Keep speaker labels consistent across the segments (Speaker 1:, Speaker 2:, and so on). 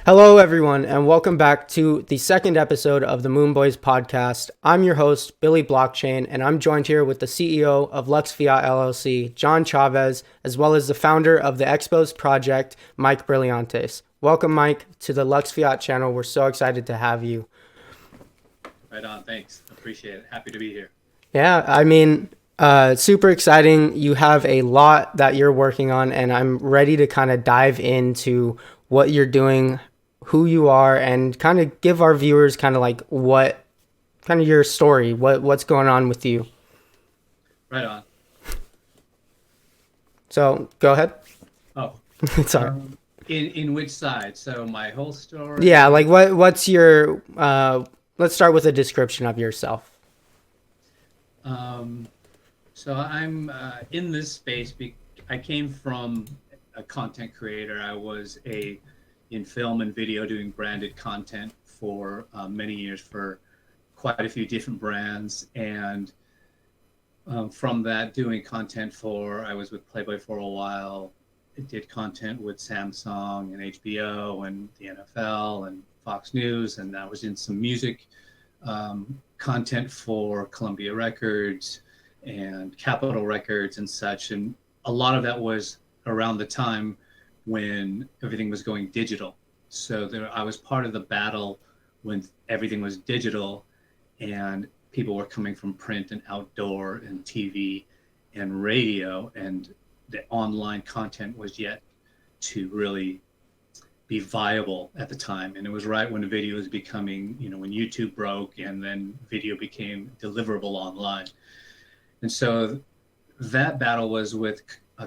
Speaker 1: Hello, everyone, and welcome back to the second episode of the Boyz podcast. I'm your host, Billy Blockchain, and I'm joined here with the CEO of LuxFiat LLC, John Chavez, as well as the founder of the Expos project, Mike Brillantes. Welcome, Mike, to the LuxFiat channel. We're so excited to have you.
Speaker 2: Right on. Thanks. Appreciate it. Happy to be here.
Speaker 1: Super exciting. You have a lot that you're working on, and I'm ready to kind of dive into what you're doing, who you are, and kind of give our viewers kind of like what kind of your story, what's going on with you.
Speaker 2: Right on.
Speaker 1: So go ahead.
Speaker 2: Oh,
Speaker 1: Sorry.
Speaker 2: in which side? So my whole story.
Speaker 1: Yeah, like what's your let's start with a description of yourself.
Speaker 2: So I'm in this space. I came from a content creator. I was in film and video doing branded content for many years for quite a few different brands, and from that, doing content I was with Playboy for a while. I did content with Samsung and HBO and the NFL and Fox News, and I was in some music content for Columbia Records and Capitol Records and such. And a lot of that was around the time when everything was going digital. So I was part of the battle when everything was digital and people were coming from print and outdoor and TV and radio, and the online content was yet to really be viable at the time. And it was right when the video was becoming, when YouTube broke and then video became deliverable online. And so that battle was with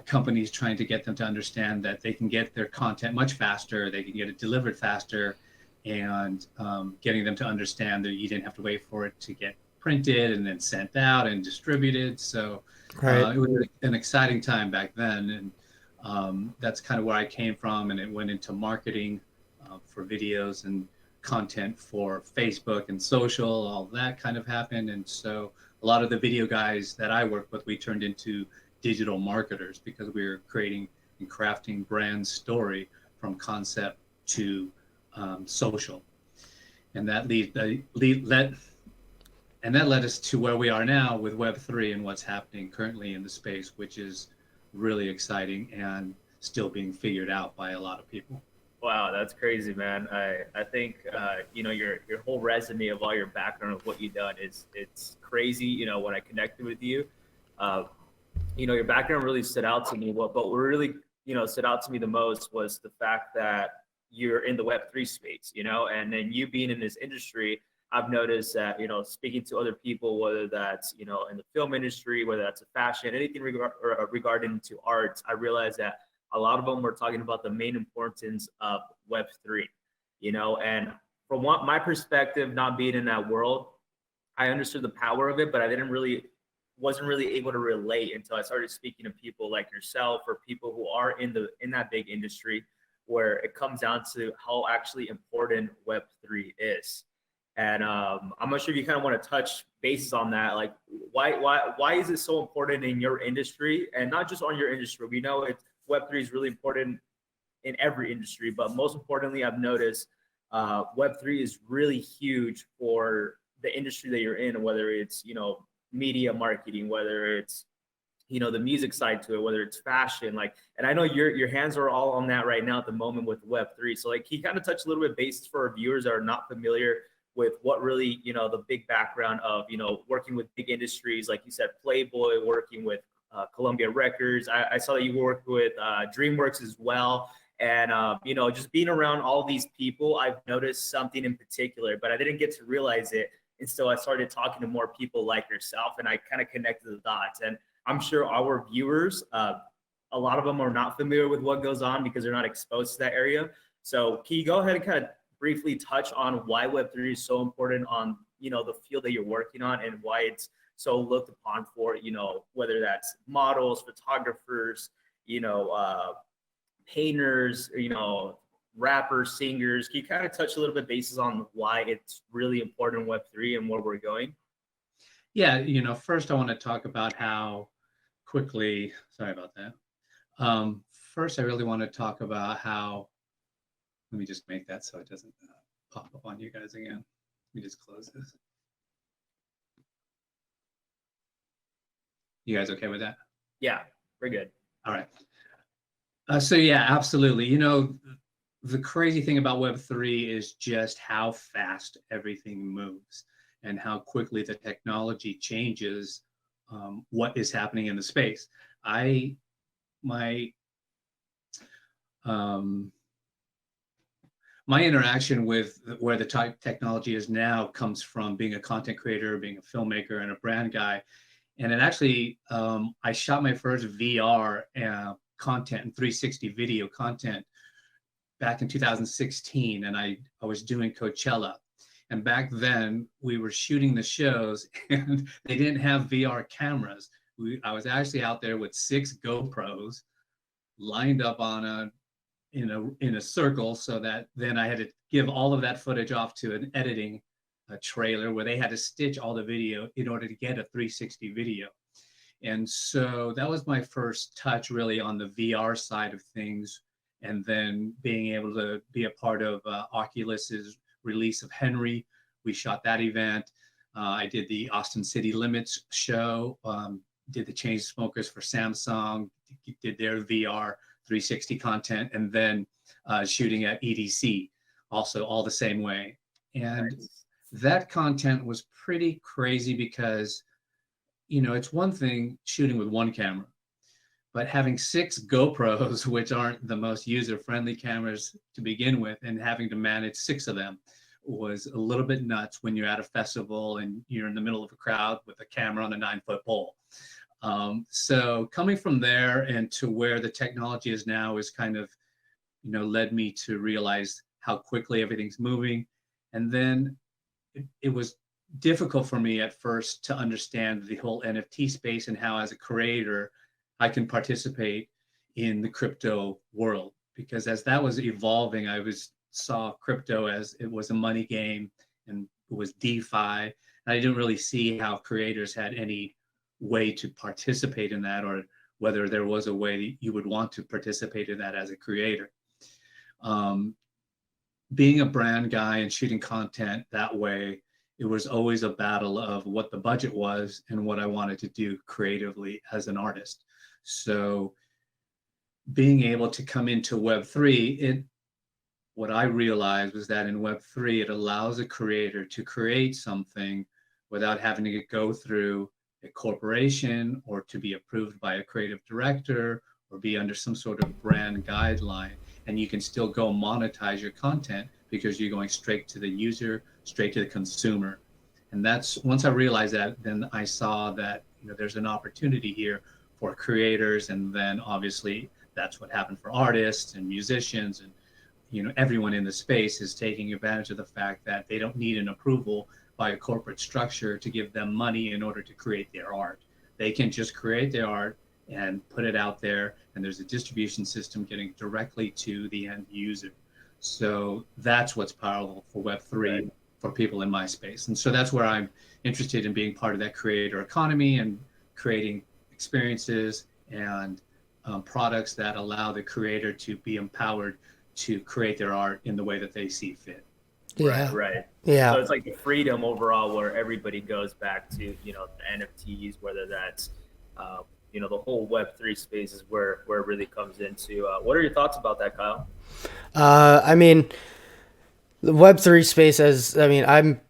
Speaker 2: companies trying to get them to understand that they can get their content much faster, they can get it delivered faster, and getting them to understand that you didn't have to wait for it to get printed and then sent out and distributed. So it was an exciting time back then. And that's kind of where I came from. And it went into marketing for videos and content for Facebook and social, all that kind of happened. And so a lot of the video guys that I work with, we turned into digital marketers because we were creating and crafting brand story from concept to social. And that led us to where we are now with Web3 and what's happening currently in the space, which is really exciting and still being figured out by a lot of people.
Speaker 3: Wow, that's crazy, man. I think your whole resume of all your background of what you've done it's crazy. When I connected with you, your background really stood out to me. But what really stood out to me the most was the fact that you're in the Web3 space, and then you being in this industry. I've noticed that, speaking to other people, whether that's, in the film industry, whether that's a fashion, anything regarding to arts, I realized that a lot of them were talking about the main importance of Web3, and from my perspective, not being in that world, I understood the power of it, but I wasn't really able to relate until I started speaking to people like yourself or people who are in that big industry, where it comes down to how actually important Web3 is. And I'm not sure if you kind of want to touch bases on that. Like, why is it so important in your industry, and not just on your industry? We know Web3 is really important in every industry, but most importantly, I've noticed Web3 is really huge for the industry that you're in, whether it's media marketing, whether it's the music side to it, whether it's fashion, and I know your hands are all on that right now at the moment with Web3. So can you kind of touch a little bit basis for our viewers that are not familiar with what really, the big background of, working with big industries, like you said, Playboy, working with Columbia Records. I saw that you worked with DreamWorks as well. And, just being around all these people, I've noticed something in particular, but I didn't get to realize it until I started talking to more people like yourself, and I kind of connected the dots. And I'm sure our viewers, a lot of them are not familiar with what goes on because they're not exposed to that area. So can you go ahead and kind of briefly touch on why Web3 is so important on, the field that you're working on, and why it's so looked upon for, whether that's models, photographers, painters, rappers, singers. Can you kind of touch a little bit basis on why it's really important in Web3 and where we're going?
Speaker 2: Yeah, first I want to talk about how quickly, sorry about that. First, I really want to talk about how Let me just make that so it doesn't pop up on you guys again. Let me just close this. You guys okay with that?
Speaker 3: Yeah, we're good.
Speaker 2: All right. So yeah, absolutely. You know, the crazy thing about Web3 is just how fast everything moves and how quickly the technology changes what is happening in the space. My interaction with where the technology is now comes from being a content creator, being a filmmaker, and a brand guy. And it actually, I shot my first VR content and 360 video content back in 2016, and I was doing Coachella. And back then, we were shooting the shows, and they didn't have VR cameras. I was actually out there with 6 GoPros lined up on in a circle, so that then I had to give all of that footage off to an editing trailer where they had to stitch all the video in order to get a 360 video. And so that was my first touch really on the VR side of things. And then being able to be a part of Oculus's release of Henry. We shot that event. I did the Austin City Limits show, did the Chainsmokers for Samsung, did their VR 360 content, and then shooting at EDC, also all the same way. And that content was pretty crazy because, you know, it's one thing shooting with one camera, but having 6 GoPros, which aren't the most user-friendly cameras to begin with, and having to manage 6 of them was a little bit nuts when you're at a festival and you're in the middle of a crowd with a camera on a 9-foot pole. So coming from there and to where the technology is now is kind of, you know, led me to realize how quickly everything's moving. And then it was difficult for me at first to understand the whole NFT space and how, as a creator, I can participate in the crypto world. Because as that was evolving, saw crypto as it was a money game and it was DeFi. And I didn't really see how creators had any way to participate in that, or whether there was a way that you would want to participate in that as a creator. Being a brand guy and shooting content that way, it was always a battle of what the budget was and what I wanted to do creatively as an artist. So being able to come into Web3, what I realized was that in Web3, it allows a creator to create something without having to go through a corporation or to be approved by a creative director or be under some sort of brand guideline. And you can still go monetize your content because you're going straight to the user, straight to the consumer. And that's, once I realized that, then I saw that, you know, there's an opportunity here for creators. And then obviously that's what happened for artists and musicians, and, you know, everyone in the space is taking advantage of the fact that they don't need an approval by a corporate structure to give them money in order to create their art. They can just create their art and put it out there, and there's a distribution system getting directly to the end user. So that's what's powerful for Web3 for people in my space. And so that's where I'm interested in being part of that creator economy and creating experiences and products that allow the creator to be empowered to create their art in the way that they see fit.
Speaker 1: Yeah.
Speaker 3: Right.
Speaker 1: Yeah.
Speaker 3: So it's like the freedom overall, where everybody goes back to, you know, the NFTs, whether that's, you know, the whole Web3 space is where it really comes into. What are your thoughts about that, Kyle?
Speaker 1: I mean, the Web3 space, I'm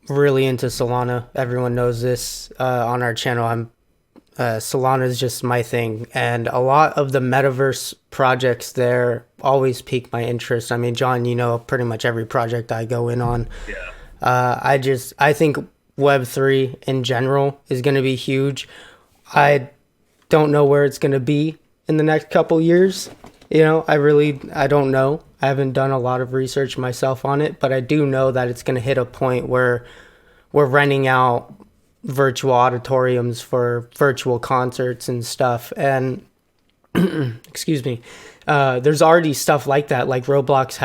Speaker 1: really into Solana. Everyone knows this on our channel. Solana is just my thing. And a lot of the Metaverse projects there always pique my interest. I mean, John, you know, pretty much every project I go in on.
Speaker 3: Yeah.
Speaker 1: I think Web3 in general is going to be huge. I don't know where it's going to be in the next couple years. You know, I don't know. I haven't done a lot of research myself on it, but I do know that it's going to hit a point where we're renting out virtual auditoriums for virtual concerts and stuff. And excuse me, there's already stuff like that. Like Roblox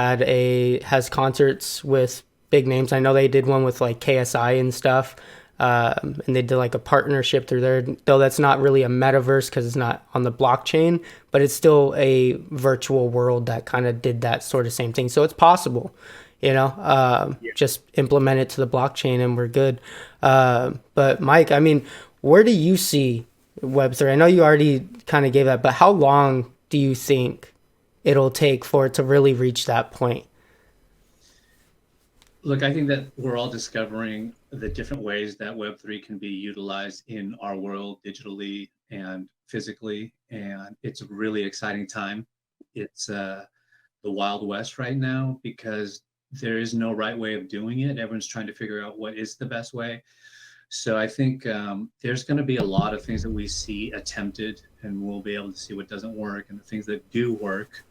Speaker 1: has concerts with big names. I know they did one with like KSI and stuff. and they did like a partnership through there. Though that's not really a metaverse because it's not on the blockchain, but it's still a virtual world that kind of did that sort of same thing. So it's possible, just implement it to the blockchain and we're good. But Mike, I mean, where do you see Web3? I know you already kind of gave that, but how long do you think it'll take for it to really reach that point?
Speaker 2: Look, I think that we're all discovering the different ways that Web3 can be utilized in our world digitally and physically. And it's a really exciting time. It's the Wild West right now because there is no right way of doing it. Everyone's trying to figure out what is the best way. So I think there's going to be a lot of things that we see attempted, and we'll be able to see what doesn't work. And the things that do work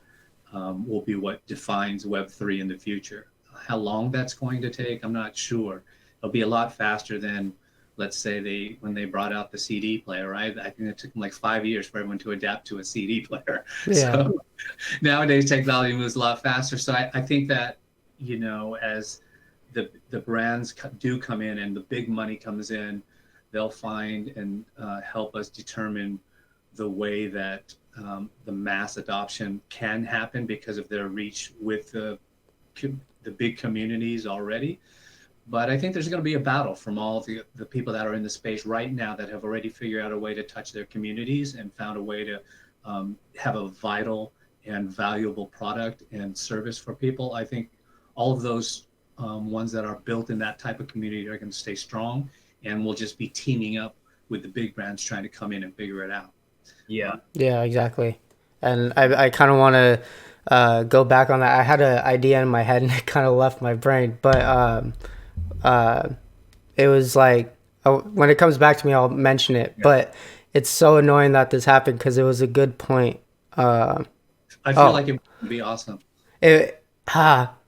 Speaker 2: will be what defines Web3 in the future. How long that's going to take, I'm not sure. It'll be a lot faster than, let's say, when they brought out the CD player, right? I think it took them like 5 years for everyone to adapt to a CD player.
Speaker 1: Yeah.
Speaker 2: So nowadays technology moves a lot faster. So I think that, as the brands do come in and the big money comes in, they'll find and help us determine the way that the mass adoption can happen because of their reach with the big communities already. But I think there's going to be a battle from all the people that are in the space right now that have already figured out a way to touch their communities and found a way to have a vital and valuable product and service for people. I think all of those ones that are built in that type of community are going to stay strong, and we'll just be teaming up with the big brands trying to come in and figure it out.
Speaker 3: Yeah.
Speaker 1: Yeah, exactly. And I kind of want to go back on that. I had an idea in my head and it kind of left my brain, but it was like, when it comes back to me, I'll mention it. Yeah. But it's so annoying that this happened because it was a good point.
Speaker 2: I feel like it would be awesome.
Speaker 1: It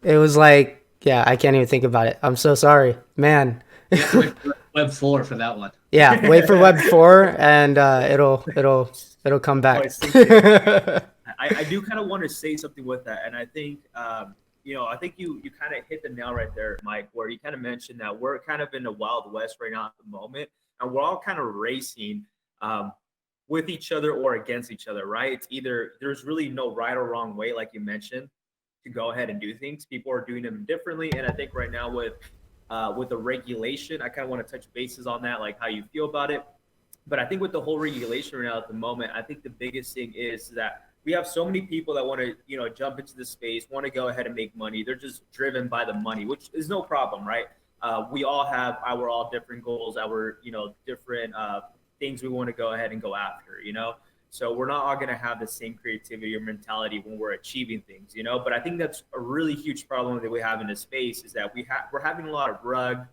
Speaker 1: was like, yeah, I can't even think about it. I'm so sorry, man.
Speaker 2: Yeah, wait for Web 4 for that one.
Speaker 1: Yeah, wait for Web 4 and it'll come back.
Speaker 3: I do kind of want to say something with that, and I think I think you kind of hit the nail right there, Mike, where you kind of mentioned that we're kind of in the Wild West right now at the moment, and we're all kind of racing with each other or against each other, right? It's either there's really no right or wrong way, like you mentioned, to go ahead and do things. People are doing them differently, and I think right now with the regulation, I kind of want to touch bases on that, like how you feel about it. But I think with the whole regulation right now at the moment, I think the biggest thing is that we have so many people that want to, jump into the space, want to go ahead and make money. They're just driven by the money, which is no problem, right? We all have our different goals, our, different things we want to go ahead and go after, So we're not all going to have the same creativity or mentality when we're achieving things, But I think that's a really huge problem that we have in this space is that we're having a lot of rug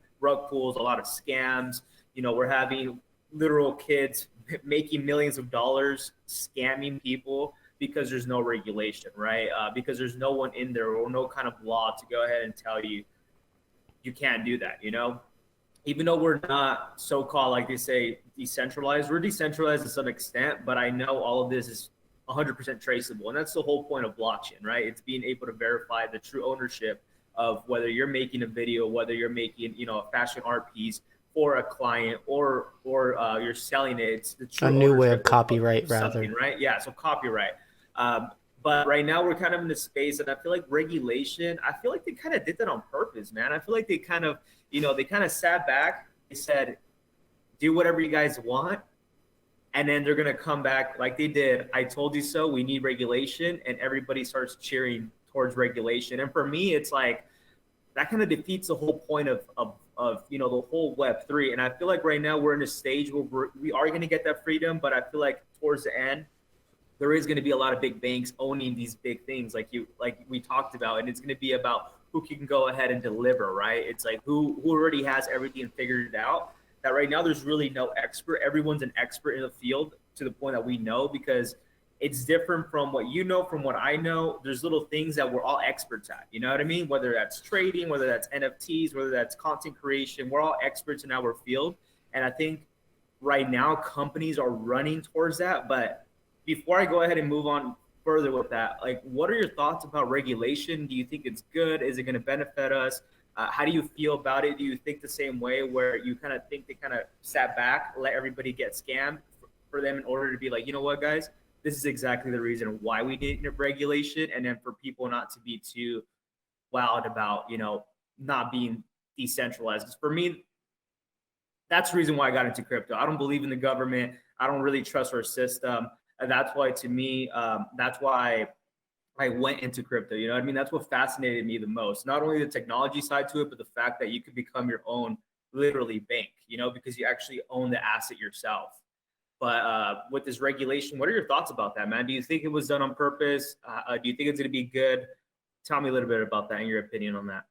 Speaker 3: pulls, a lot of scams. We're having literal kids making millions of dollars scamming people because there's no regulation, right? Because there's no one in there or no kind of law to go ahead and tell you can't do that, Even though we're not so-called, like they say, decentralized, we're decentralized to some extent, but I know all of this is 100% traceable. And that's the whole point of blockchain, right? It's being able to verify the true ownership of whether you're making a video, whether you're making, a fashion art piece for a client or you're selling it. It's the true
Speaker 1: a new way of
Speaker 3: ownership
Speaker 1: copyright, rather.
Speaker 3: Right? Yeah, so copyright. But right now we're kind of in this space, and I feel like regulation, I feel like they kind of did that on purpose, man. I feel like they kind of, they kind of sat back, they said, do whatever you guys want. And then they're going to come back like they did. I told you so. We need regulation. And everybody starts cheering towards regulation. And for me, it's like, that kind of defeats the whole point of the whole Web3. And I feel like right now we're in a stage where we are going to get that freedom, but I feel like towards the end, there is going to be a lot of big banks owning these big things like we talked about. And it's going to be about who can go ahead and deliver, right? It's like who already has everything figured out. That right now there's really no expert. Everyone's an expert in the field to the point that we know, because it's different from what you know, from what I know. There's little things that we're all experts at, you know what I mean? Whether that's trading, whether that's NFTs, whether that's content creation, we're all experts in our field. And I think right now companies are running towards that. But before I go ahead and move on further with that, like, what are your thoughts about regulation? Do you think it's good? Is it going to benefit us? How do you feel about it? Do you think the same way, where you kind of think they kind of sat back, let everybody get scammed for them in order to be like, you know what, guys, this is exactly the reason why we need regulation, and then for people not to be too wowed about, not being decentralized. 'Cause for me, that's the reason why I got into crypto. I don't believe in the government. I don't really trust our system. And that's why, to me, that's why I went into crypto. You know what I mean? That's what fascinated me the most. Not only the technology side to it, but the fact that you could become your own, literally, bank, because you actually own the asset yourself. But with this regulation, what are your thoughts about that, man? Do you think it was done on purpose? Do you think it's going to be good? Tell me a little bit about that and your opinion on that.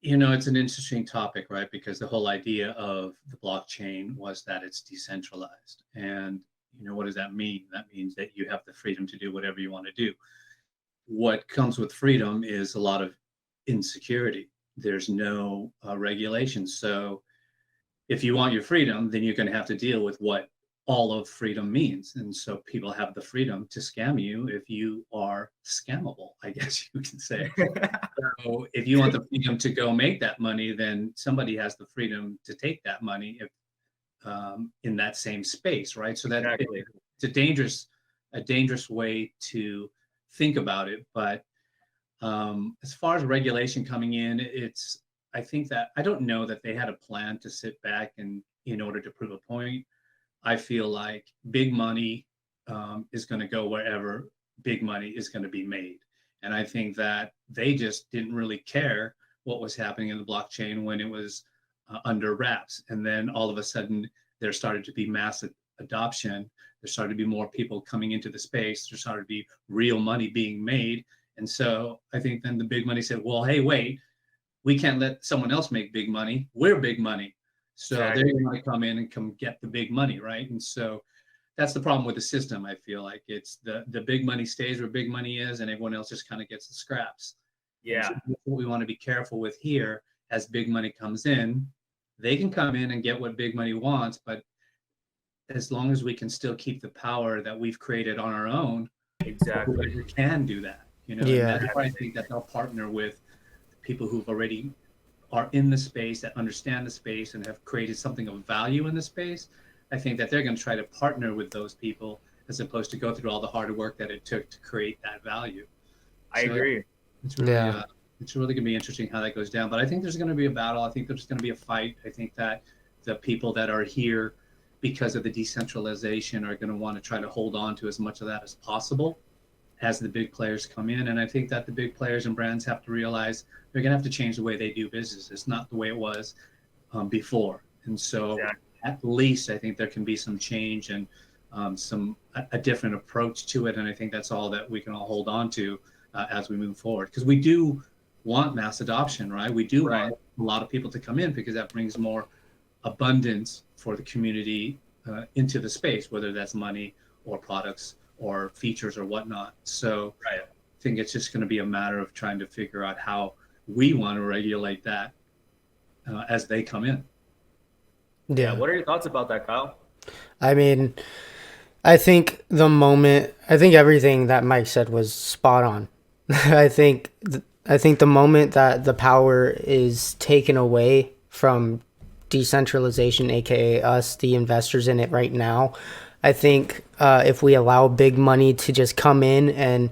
Speaker 2: It's an interesting topic, right? Because the whole idea of the blockchain was that it's decentralized. And, what does that mean? That means that you have the freedom to do whatever you want to do. What comes with freedom is a lot of insecurity. There's no regulation. So if you want your freedom, then you're going to have to deal with what all of freedom means. And so people have the freedom to scam you if you are scammable, I guess you can say. So if you want the freedom to go make that money, then somebody has the freedom to take that money if, in that same space, right? So that
Speaker 3: Exactly.
Speaker 2: it's a dangerous way to think about it. But as far as regulation coming in, I think that I don't know that they had a plan to sit back and in order to prove a point. I feel like big money is going to go wherever big money is going to be made. And I think that they just didn't really care what was happening in the blockchain when it was under wraps. And then all of a sudden, there started to be massive adoption. There started to be more people coming into the space. There started to be real money being made. And so I think then the big money said, well, hey, wait, we can't let someone else make big money. We're big money. So
Speaker 3: Exactly.
Speaker 2: they're going to come in and come get the big money, right? And so that's the problem with the system. I feel like it's the big money stays where big money is, and everyone else just kind of gets the scraps.
Speaker 3: Yeah.
Speaker 2: So that's what we want to be careful with here. As big money comes in, they can come in and get what big money wants, but as long as we can still keep the power that we've created on our own,
Speaker 3: Exactly.
Speaker 2: we can do that.
Speaker 1: Yeah.
Speaker 2: And that's why I think that they'll partner with people who've already are in the space, that understand the space and have created something of value in the space. I think that they're going to try to partner with those people as opposed to go through all the hard work that it took to create that value.
Speaker 3: I agree.
Speaker 2: It's really, it's really going to be interesting how that goes down. But I think there's going to be a battle. I think there's going to be a fight. I think that the people that are here because of the decentralization are going to want to try to hold on to as much of that as possible as the big players come in. And I think that the big players and brands have to realize they're going to have to change the way they do business. It's not the way it was before. And so at least I think there can be some change and a different approach to it. And I think that's all that we can all hold on to as we move forward. Because we do want mass adoption, right? We do want a lot of people to come in because that brings more abundance for the community into the space, whether that's money or products or features or whatnot. So I think it's just going to be a matter of trying to figure out how we want to regulate that as they come in.
Speaker 3: Yeah. What are your thoughts about that, Kyle?
Speaker 1: I mean, I think everything that Mike said was spot on. I think the moment that the power is taken away from decentralization, aka us, the investors in it right now, I think if we allow big money to just come in and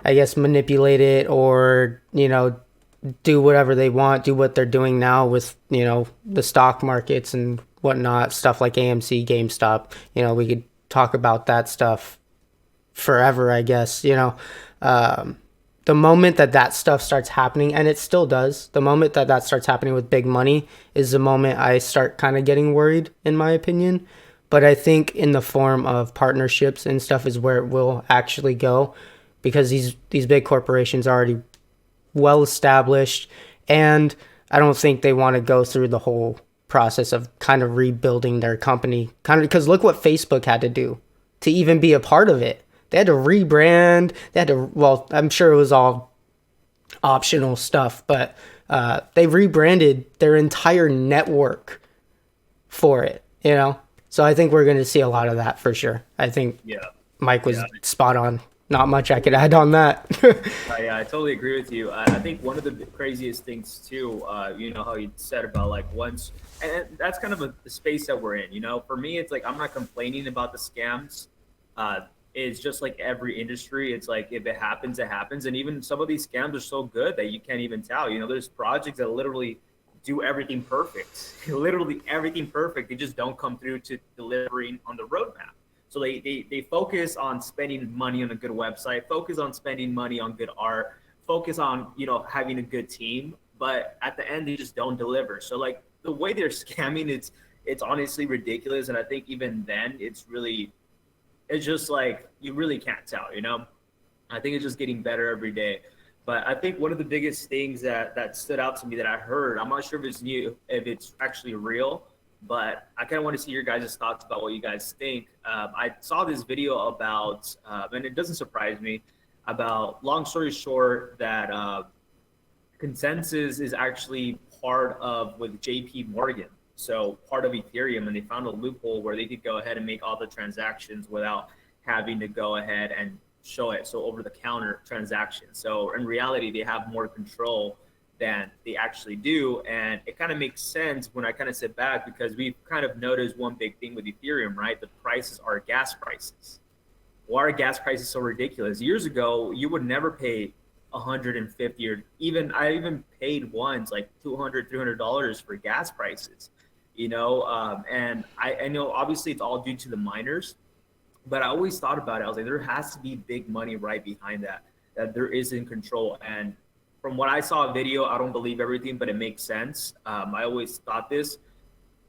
Speaker 1: I guess manipulate it or, do whatever they want, do what they're doing now with, the stock markets and whatnot, stuff like AMC, GameStop, we could talk about that stuff forever, I guess, the moment that stuff starts happening, and it still does, the moment that starts happening with big money is the moment I start kind of getting worried, in my opinion. But I think in the form of partnerships and stuff is where it will actually go, because these big corporations are already well established, and I don't think they want to go through the whole process of kind of rebuilding their company, because look what Facebook had to do to even be a part of it. They had to rebrand. I'm sure it was all optional stuff, but they rebranded their entire network for it, So I think we're going to see a lot of that for sure. I think Mike was spot on. not much I could add on that.
Speaker 3: Yeah, I totally agree with you. I think one of the craziest things too, you know, how you said about like once, and that's kind of the space that we're in. You know, for me, it's like I'm not complaining about the scams. It's just like every industry. It's like if it happens, it happens. And even some of these scams are so good that you can't even tell. You know, there's projects that literally do everything perfect, literally everything perfect. They just don't come through to delivering on the roadmap. So they focus on spending money on a good website, focus on spending money on good art, focus on, you know, having a good team, but at the end they just don't deliver. So like the way they're scamming, it's honestly ridiculous. And I think even then it's just like you really can't tell, you know? I think it's just getting better every day. But I think one of the biggest things that stood out to me that I heard, I'm not sure if it's new, if it's actually real, but I kind of want to see your guys' thoughts about what you guys think. I saw this video about, and it doesn't surprise me, about, long story short, that consensus is actually part of with JP Morgan. So part of Ethereum, and they found a loophole where they could go ahead and make all the transactions without having to go ahead and show it. So over the counter transactions. So in reality, they have more control than they actually do. And it kind of makes sense when I kind of sit back, because we've kind of noticed one big thing with Ethereum, right? The prices are gas prices. Why are gas prices so ridiculous? Years ago, you would never pay 150, or even I even paid once like $200, $300 for gas prices, you know? And I know obviously it's all due to the miners, but I always thought about it. I was like, there has to be big money right behind that there is in control. And from what I saw a video, I don't believe everything, but it makes sense. I always thought this.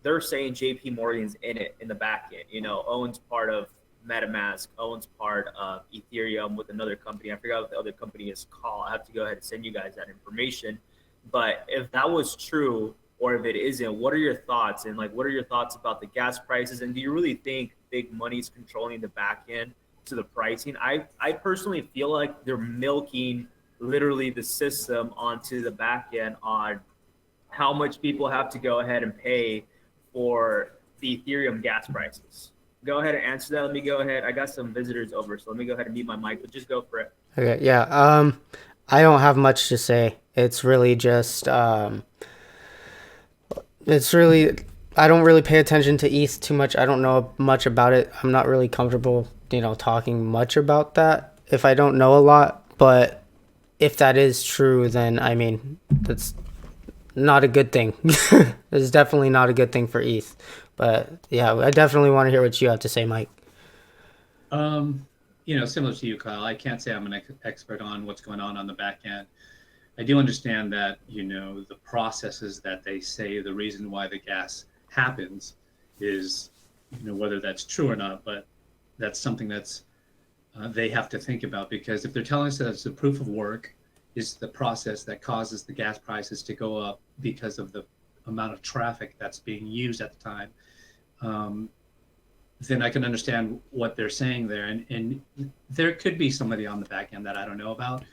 Speaker 3: They're saying JP Morgan's in it in the back end, you know, owns part of MetaMask, owns part of Ethereum with another company. I forgot what the other company is called. I have to go ahead and send you guys that information. But if that was true, or if it isn't, what are your thoughts? And like, what are your thoughts about the gas prices? And do you really think big money is controlling the back end to the pricing? I personally feel like they're milking literally the system onto the back end on how much people have to go ahead and pay for the Ethereum gas prices. Go ahead and answer that. Let me go ahead. I got some visitors over, so let me go ahead and mute my mic, but just go for it.
Speaker 1: Okay, yeah. I don't have much to say. It's really just I don't really pay attention to ETH too much. I don't know much about it. I'm not really comfortable, you know, talking much about that if I don't know a lot. But if that is true, then I mean, that's not a good thing. It's definitely not a good thing for ETH. But yeah, I definitely want to hear what you have to say, Mike.
Speaker 2: You know, similar to you, Kyle, I can't say I'm an expert on what's going on the back end. I do understand that, you know, the processes that they say the reason why the gas happens is, you know, whether that's true or not, but that's something that's they have to think about, because if they're telling us that it's the proof of work is the process that causes the gas prices to go up because of the amount of traffic that's being used at the time, then I can understand what they're saying there. And there could be somebody on the back end that I don't know about,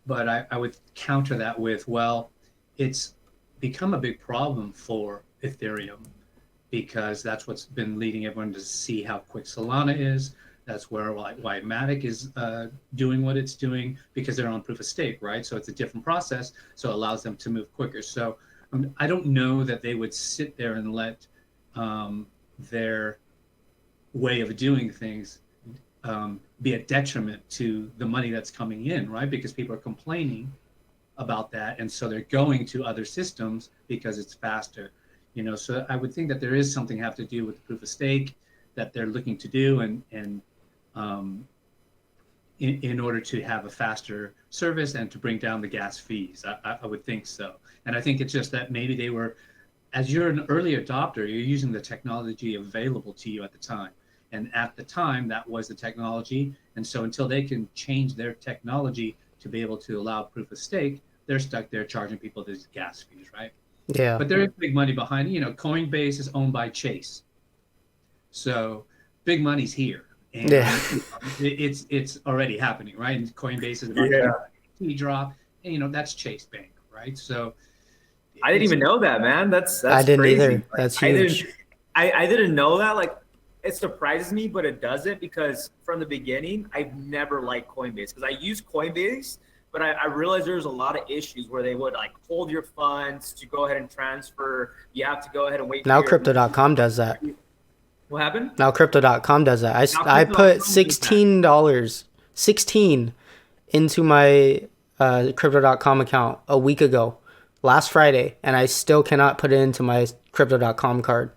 Speaker 2: but I would counter that with, well, it's become a big problem for Ethereum because that's what's been leading everyone to see how quick Solana is. That's why Matic is doing what it's doing, because they're on proof of stake, right? So it's a different process, so it allows them to move quicker. So I don't know that they would sit there and let their way of doing things be a detriment to the money that's coming in, right? Because people are complaining about that, and so they're going to other systems because it's faster, you know. So I would think that there is something have to do with the proof of stake that they're looking to do, and in order to have a faster service and to bring down the gas fees. I would think so. And I think it's just that maybe they were, as you're an early adopter, you're using the technology available to you at the time. And at the time, that was the technology. And so until they can change their technology to be able to allow proof of stake, they're stuck there charging people these gas fees, right?
Speaker 1: Yeah.
Speaker 2: But there is big money behind it. You know, Coinbase is owned by Chase. So big money's here. And
Speaker 1: Yeah.
Speaker 2: it's already happening, right? And Coinbase is about to drop, and you know that's Chase Bank, right? So
Speaker 3: I didn't even know that, man. That's
Speaker 1: I didn't
Speaker 3: crazy.
Speaker 1: either. That's huge.
Speaker 3: I didn't know that. Like, it surprises me, but it doesn't, because from the beginning, I've never liked Coinbase, because I use Coinbase, but I realized there's a lot of issues where they would like hold your funds to go ahead and transfer. You have to go ahead and wait.
Speaker 1: Now Crypto.com does that.
Speaker 3: What happened?
Speaker 1: Now Crypto.com does that. I put $16 into my Crypto.com account a week ago, last Friday, and I still cannot put it into my Crypto.com card.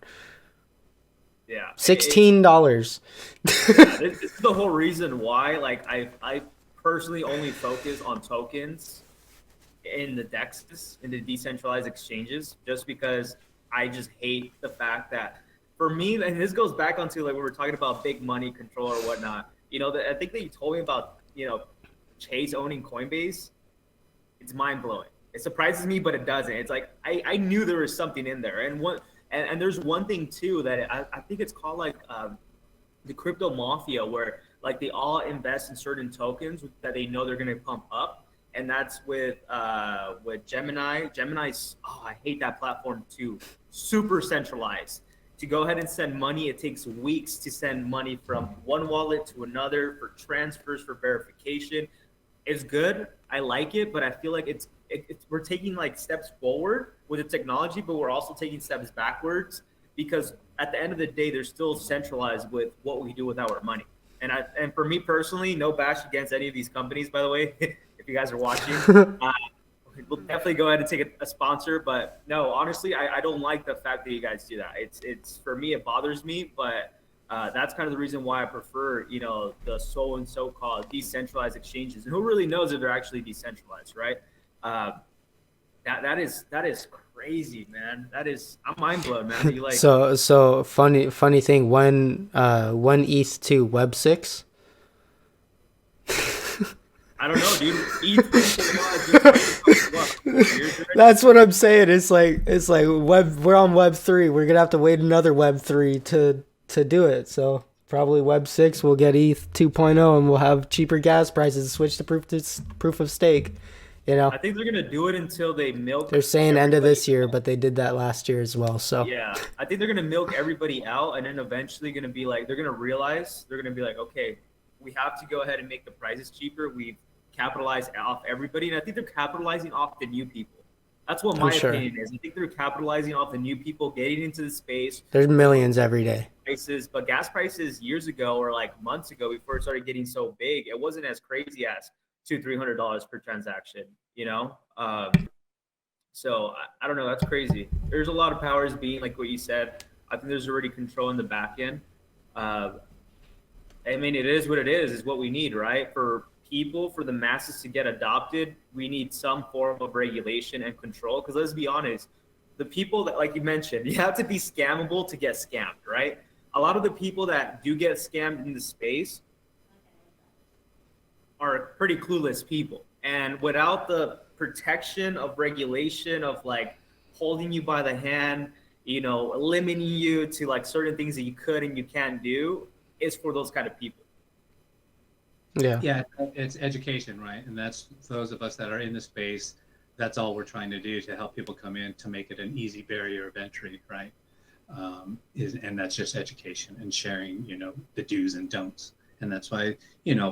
Speaker 3: Yeah,
Speaker 1: $16.
Speaker 3: This is the whole reason why, like, I personally only focus on tokens in the DEXs, in the decentralized exchanges, just because I just hate the fact that, for me, and this goes back onto like we were talking about big money control or whatnot. I think that you told me about Chase owning Coinbase. It's mind blowing. It surprises me, but it doesn't. It's like I knew there was something in there, and there's one thing too that I think it's called like the crypto mafia, where like they all invest in certain tokens that they know they're going to pump up, and that's with Gemini. Gemini's, oh, I hate that platform too. Super centralized. To go ahead and send money, it takes weeks to send money from one wallet to another, for transfers, for verification. It's good. I like it, but I feel like we're taking like steps forward with the technology, but we're also taking steps backwards, because at the end of the day, they're still centralized with what we do with our money. And for me personally, no bash against any of these companies, by the way, if you guys are watching, we'll definitely go ahead and take a sponsor. But no, honestly, I don't like the fact that you guys do that. It's for me, it bothers me, but that's kind of the reason why I prefer, the so-called decentralized exchanges. And who really knows if they're actually decentralized, right? That is crazy, man. I'm mind blown, man. You like
Speaker 1: So funny thing, when ETH to Web 6?
Speaker 3: I don't know, dude.
Speaker 1: That's what I'm saying. It's like we're on Web 3. We're gonna have to wait another Web 3 to do it. So probably Web 6 we'll get ETH 2.0 and we'll have cheaper gas prices, switch to proof of stake.
Speaker 3: I think they're gonna do it until they milk.
Speaker 1: They're saying end of this year, but they did that last year as well. So
Speaker 3: yeah, I think they're gonna milk everybody out, and then eventually they're gonna realize, they're gonna be like, okay, we have to go ahead and make the prices cheaper. We've capitalized off everybody, and I think they're capitalizing off the new people. That's what my opinion is. I think they're capitalizing off the new people getting into the space.
Speaker 1: There's millions every day.
Speaker 3: But gas prices years ago, or like months ago, before it started getting so big, it wasn't as crazy as $200-$300 per transaction. So I don't know. That's crazy. There's a lot of powers being, like what you said. I think there's already control in the back end. I mean, it is what it is. Is what we need, right? For the masses to get adopted, we need some form of regulation and control. Because let's be honest, the people that, like you mentioned, you have to be scammable to get scammed, right? A lot of the people that do get scammed in the space are pretty clueless people. And without the protection of regulation, of like holding you by the hand, limiting you to like certain things that you could and you can't do, is for those kind of people.
Speaker 2: Yeah, it's education, right? And that's those of us that are in the space. That's all we're trying to do, to help people come in, to make it an easy barrier of entry, right? And that's just education and sharing, the do's and don'ts. And that's why,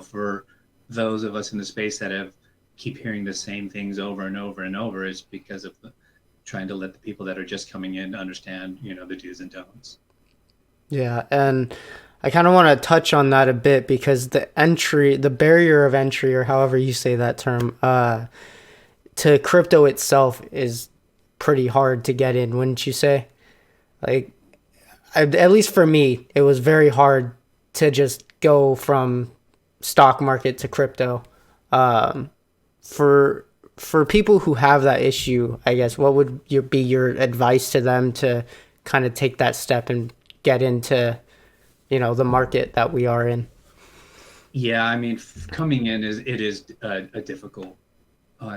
Speaker 2: for those of us in the space that keep hearing the same things over and over and over, is because of trying to let the people that are just coming in understand, the do's and don'ts.
Speaker 1: Yeah, and I kind of want to touch on that a bit, because the barrier of entry, or however you say that term, to crypto itself is pretty hard to get in, wouldn't you say? Like, at least for me, it was very hard to just go from stock market to crypto. For people who have that issue, I guess, what would be your advice to them to kind of take that step and get into the market that we are in?
Speaker 2: Yeah, I mean, coming in is a difficult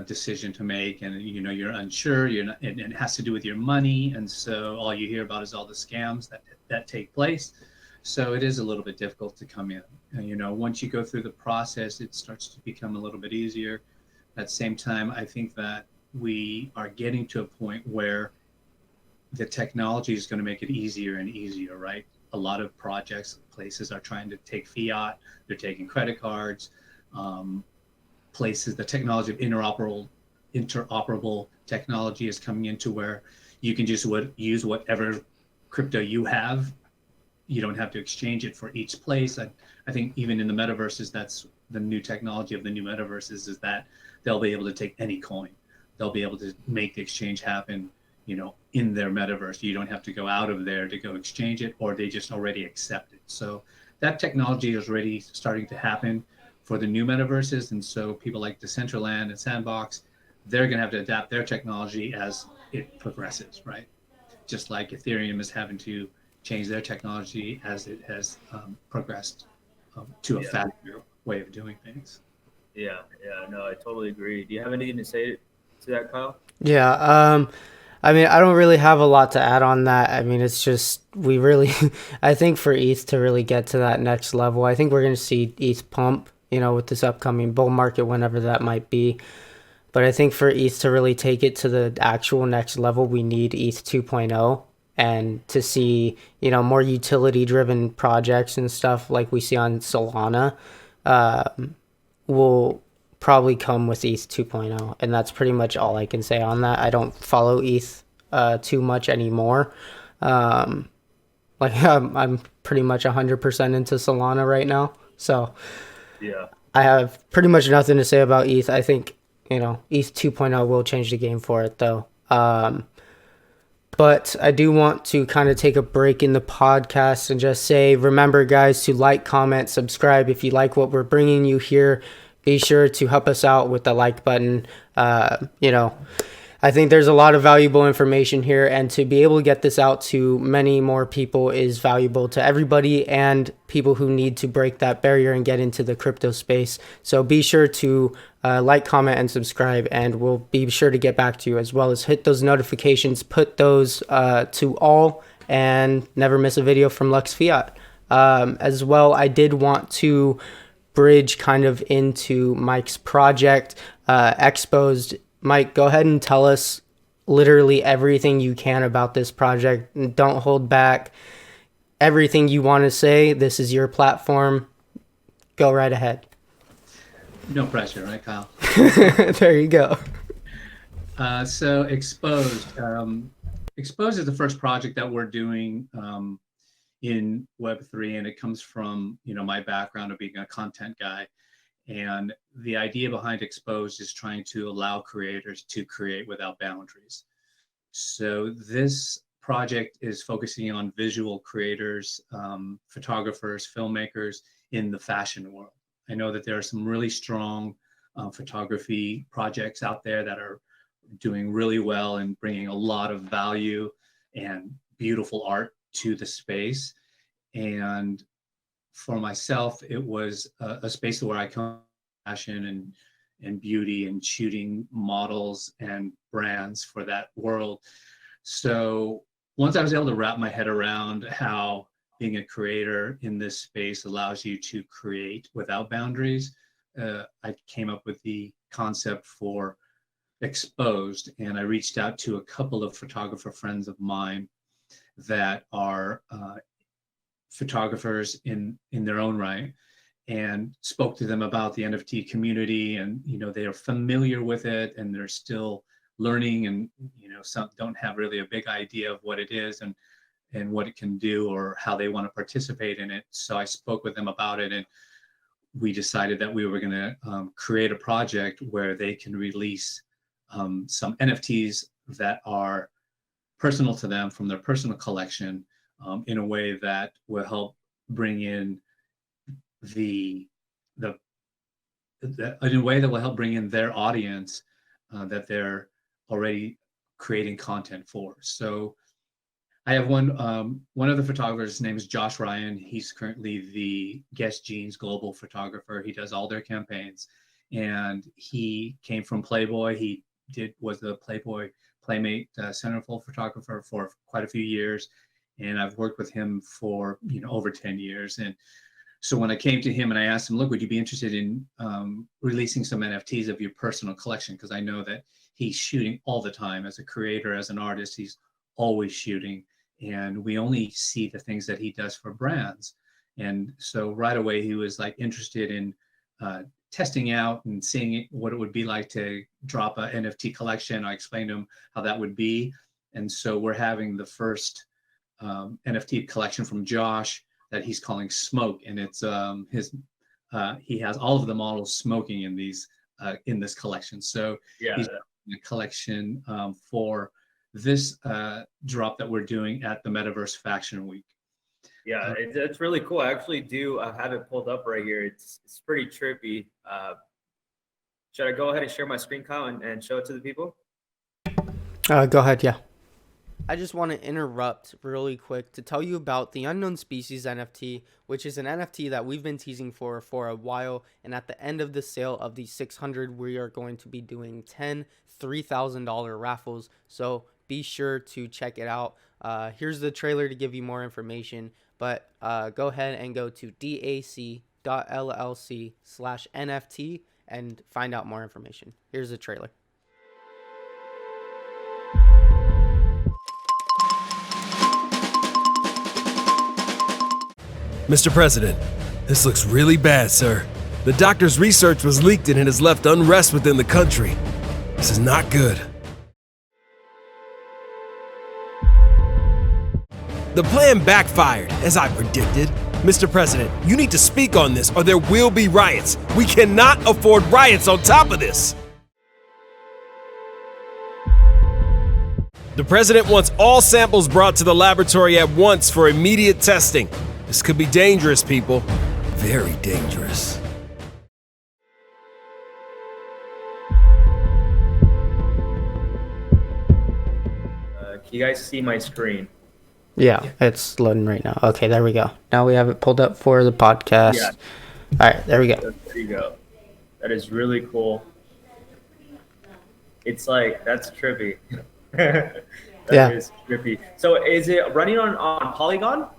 Speaker 2: decision to make, and you're unsure. It has to do with your money, and so all you hear about is all the scams that take place. So it is a little bit difficult to come in. And, once you go through the process, it starts to become a little bit easier. At the same time, I think that we are getting to a point where the technology is going to make it easier and easier, right? a lot of places are trying to take fiat, they're taking credit cards, places, the technology of interoperable technology is coming into where you can just use whatever crypto you have. You don't have to exchange it for each place. I think even in the metaverses, that's the new technology of the new metaverses, is that they'll be able to take any coin. They'll be able to make the exchange happen, in their metaverse. You don't have to go out of there to go exchange it, or they just already accept it. So that technology is already starting to happen for the new metaverses. And so people like Decentraland and Sandbox, they're going to have to adapt their technology as it progresses, right? Just like Ethereum is having to change their technology as it has progressed to a faster way of doing things.
Speaker 3: Yeah, no, I totally agree. Do you have anything to say to that, Kyle?
Speaker 1: Yeah, I mean, I don't really have a lot to add on that. I mean, it's just, I think for ETH to really get to that next level, I think we're going to see ETH pump, with this upcoming bull market, whenever that might be. But I think for ETH to really take it to the actual next level, we need ETH 2.0, and to see, more utility driven projects and stuff like we see on Solana, will probably come with ETH 2.0, and that's pretty much all I can say on that. I don't follow ETH too much anymore. I'm pretty much 100% into Solana right now, so
Speaker 3: yeah,
Speaker 1: I have pretty much nothing to say about ETH. I think ETH 2.0 will change the game for it, though. But I do want to kind of take a break in the podcast and just say, remember, guys, to like, comment, subscribe. If you like what we're bringing you here, be sure to help us out with the like button. I think there's a lot of valuable information here, and to be able to get this out to many more people is valuable to everybody and people who need to break that barrier and get into the crypto space. So be sure to like, comment, and subscribe, and we'll be sure to get back to you, as well as hit those notifications, put those to all, and never miss a video from Lux Fiat. As well, I did want to bridge kind of into Mike's project, Exposed. Mike, go ahead and tell us literally everything you can about this project. Don't hold back. Everything you want to say, this is your platform. Go right ahead.
Speaker 2: No pressure, right, Kyle?
Speaker 1: There you go.
Speaker 2: So Exposed. Exposed is the first project that we're doing in Web3, and it comes from my background of being a content guy. And the idea behind Exposed is trying to allow creators to create without boundaries. So this project is focusing on visual creators, photographers, filmmakers in the fashion world. I know that there are some really strong photography projects out there that are doing really well and bringing a lot of value and beautiful art to the space. And for myself, it was a space where I come fashion and beauty and shooting models and brands for that world. So once I was able to wrap my head around how being a creator in this space allows you to create without boundaries, I came up with the concept for Exposed. And I reached out to a couple of photographer friends of mine that are photographers in their own right, and spoke to them about the NFT community. And they are familiar with it, and they're still learning, and some don't have really a big idea of what it is and what it can do or how they want to participate in it. So I spoke with them about it, and we decided that we were going to create a project where they can release some NFTs that are personal to them from their personal collection, in a way that will help bring in in a way that will help bring in their audience that they're already creating content for. So I have one of the photographers. His name is Josh Ryan. He's currently the Guess Jeans global photographer. He does all their campaigns, and he came from Playboy. He was the Playboy Playmate centerfold photographer for quite a few years, and I've worked with him for over 10 years. And so when I came to him and I asked him, look, would you be interested in releasing some NFTs of your personal collection? Because I know that he's shooting all the time as a creator, as an artist. He's always shooting, and we only see the things that he does for brands. And so right away he was like interested in testing out and seeing what it would be like to drop a NFT collection. I explained to him how that would be. And so we're having the first NFT collection from Josh that he's calling Smoke. And it's he has all of the models smoking in this collection. So he's a collection for this drop that we're doing at the Metaverse Fashion Week.
Speaker 3: Yeah, it's really cool. I actually do have it pulled up right here. It's pretty trippy. Should I go ahead and share my screen, Kyle, and show it to the people?
Speaker 1: Go ahead, yeah. I just want to interrupt really quick to tell you about the Unknown Species NFT, which is an NFT that we've been teasing for a while. And at the end of the sale of the 600, we are going to be doing 10 $3,000 raffles. So be sure to check it out. Here's the trailer to give you more information, but go ahead and go to dac.llc/NFT and find out more information. Here's the trailer.
Speaker 4: Mr. President, this looks really bad, sir. The doctor's research was leaked and it has left unrest within the country. This is not good. The plan backfired, as I predicted. Mr. President, you need to speak on this or there will be riots. We cannot afford riots on top of this. The president wants all samples brought to the laboratory at once for immediate testing. This could be dangerous, people. Very dangerous.
Speaker 3: Can you guys see my screen?
Speaker 1: Yeah, it's loading right now. Okay, there we go. Now we have it pulled up for the podcast.
Speaker 3: Yeah.
Speaker 1: All right, there we go.
Speaker 3: There you go. That is really cool. It's like, that's trippy. That is trippy. So is it running on Polygon?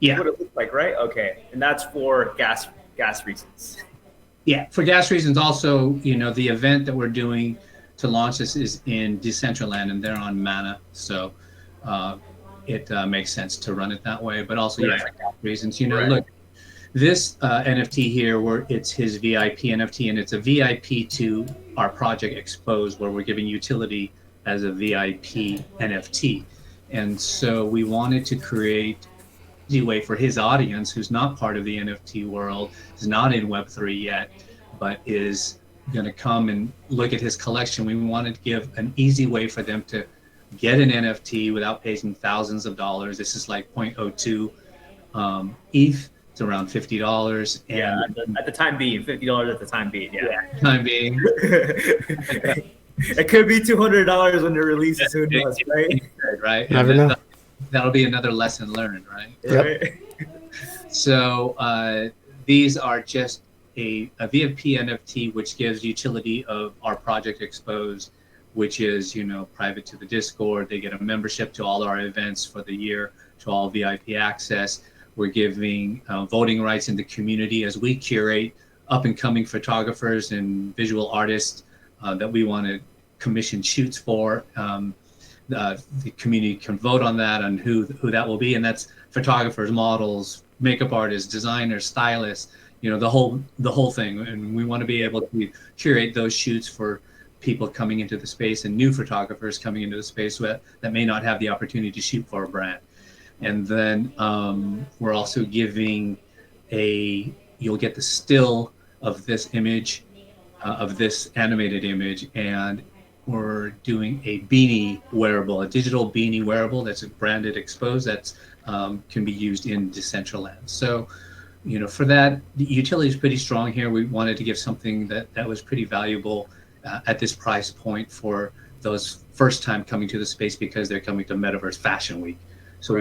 Speaker 2: Yeah.
Speaker 3: That's what it looks like, right? Okay. And that's for gas reasons.
Speaker 2: Yeah, for gas reasons. Also, the event that we're doing to launch this is in Decentraland, and they're on Mana. So it makes sense to run it that way. But also, for gas reasons. Look, this NFT here, where it's his VIP NFT, and it's a VIP to our project Exposed, where we're giving utility as a VIP NFT. And so we wanted to create a way for his audience, who's not part of the NFT world, is not in Web3 yet, but is going to come and look at his collection. We wanted to give an easy way for them to get an NFT without paying thousands of dollars. This is like 0.02 ETH. It's around $50. And
Speaker 3: yeah, at the time being, $50 at the time being. Yeah.
Speaker 2: Time being.
Speaker 3: It could be $200 when it releases. Who knows, right?
Speaker 2: Right.
Speaker 1: Never know.
Speaker 2: That'll be another lesson learned, right?
Speaker 1: Yep.
Speaker 2: So these are just a VIP NFT, which gives utility of our project Exposed, which is, private to the Discord. They get a membership to all our events for the year, to all VIP access. We're giving voting rights in the community as we curate up and coming photographers and visual artists that we want to commission shoots for. The community can vote on that, on who that will be, and that's photographers, models, makeup artists, designers, stylists, the whole thing. And we want to be able to curate those shoots for people coming into the space and new photographers coming into the space that may not have the opportunity to shoot for a brand. And then we're also giving you'll get the still of this image, of this animated image, and we're doing a beanie wearable, a digital beanie wearable that's branded Exposed, that's can be used in Decentraland. So, for that, the utility is pretty strong here. We wanted to give something that was pretty valuable at this price point for those first time coming to the space, because they're coming to Metaverse Fashion Week. So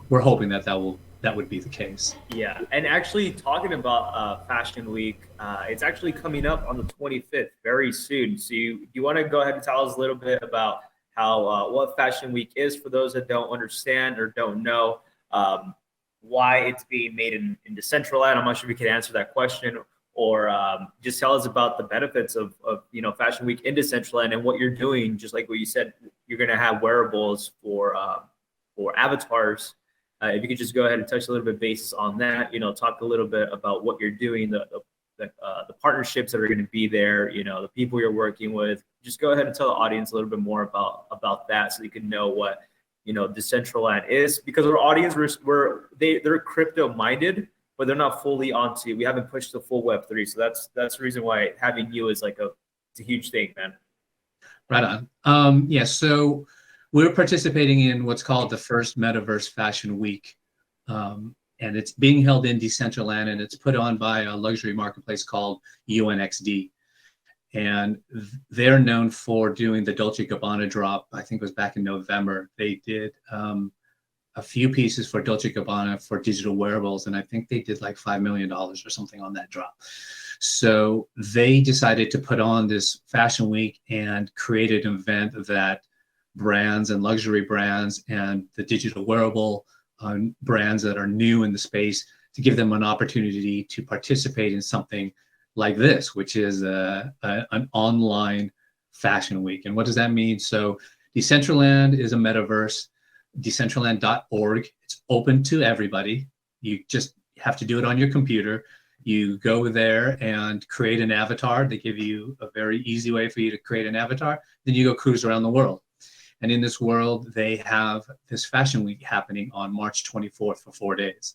Speaker 2: we're hoping that would be the case.
Speaker 3: Yeah, and actually talking about Fashion Week, it's actually coming up on the 25th, very soon. So you want to go ahead and tell us a little bit about how what Fashion Week is for those that don't understand or don't know, why it's being made in Decentraland. I'm not sure if we can answer that question, or just tell us about the benefits of Fashion Week in Decentraland and what you're doing. Just like what you said, you're going to have wearables for for avatars. If you could just go ahead and touch a little bit basis on that, talk a little bit about what you're doing, the partnerships that are going to be there, the people you're working with. Just go ahead and tell the audience a little bit more about that, so they can know what Decentraland is, because our audience they're crypto minded, but they're not fully we haven't pushed the full Web3. So that's the reason why having you is it's a huge thing, man.
Speaker 2: Right on. Yeah, so we're participating in what's called the first Metaverse Fashion Week. And it's being held in Decentraland, and it's put on by a luxury marketplace called UNXD. And they're known for doing the Dolce & Gabbana drop. I think it was back in November. They did a few pieces for Dolce & Gabbana for digital wearables, and I think they did like $5 million or something on that drop. So they decided to put on this fashion week and created an event that brands and luxury brands and the digital wearable brands that are new in the space, to give them an opportunity to participate in something like this, which is an online fashion week. And what does that mean? So Decentraland is a metaverse, decentraland.org. It's open to everybody. You just have to do it on your computer. You go there and create an avatar. They give you a very easy way for you to create an avatar. Then you go cruise around the world. And in this world, they have this fashion week happening on March 24th for 4 days.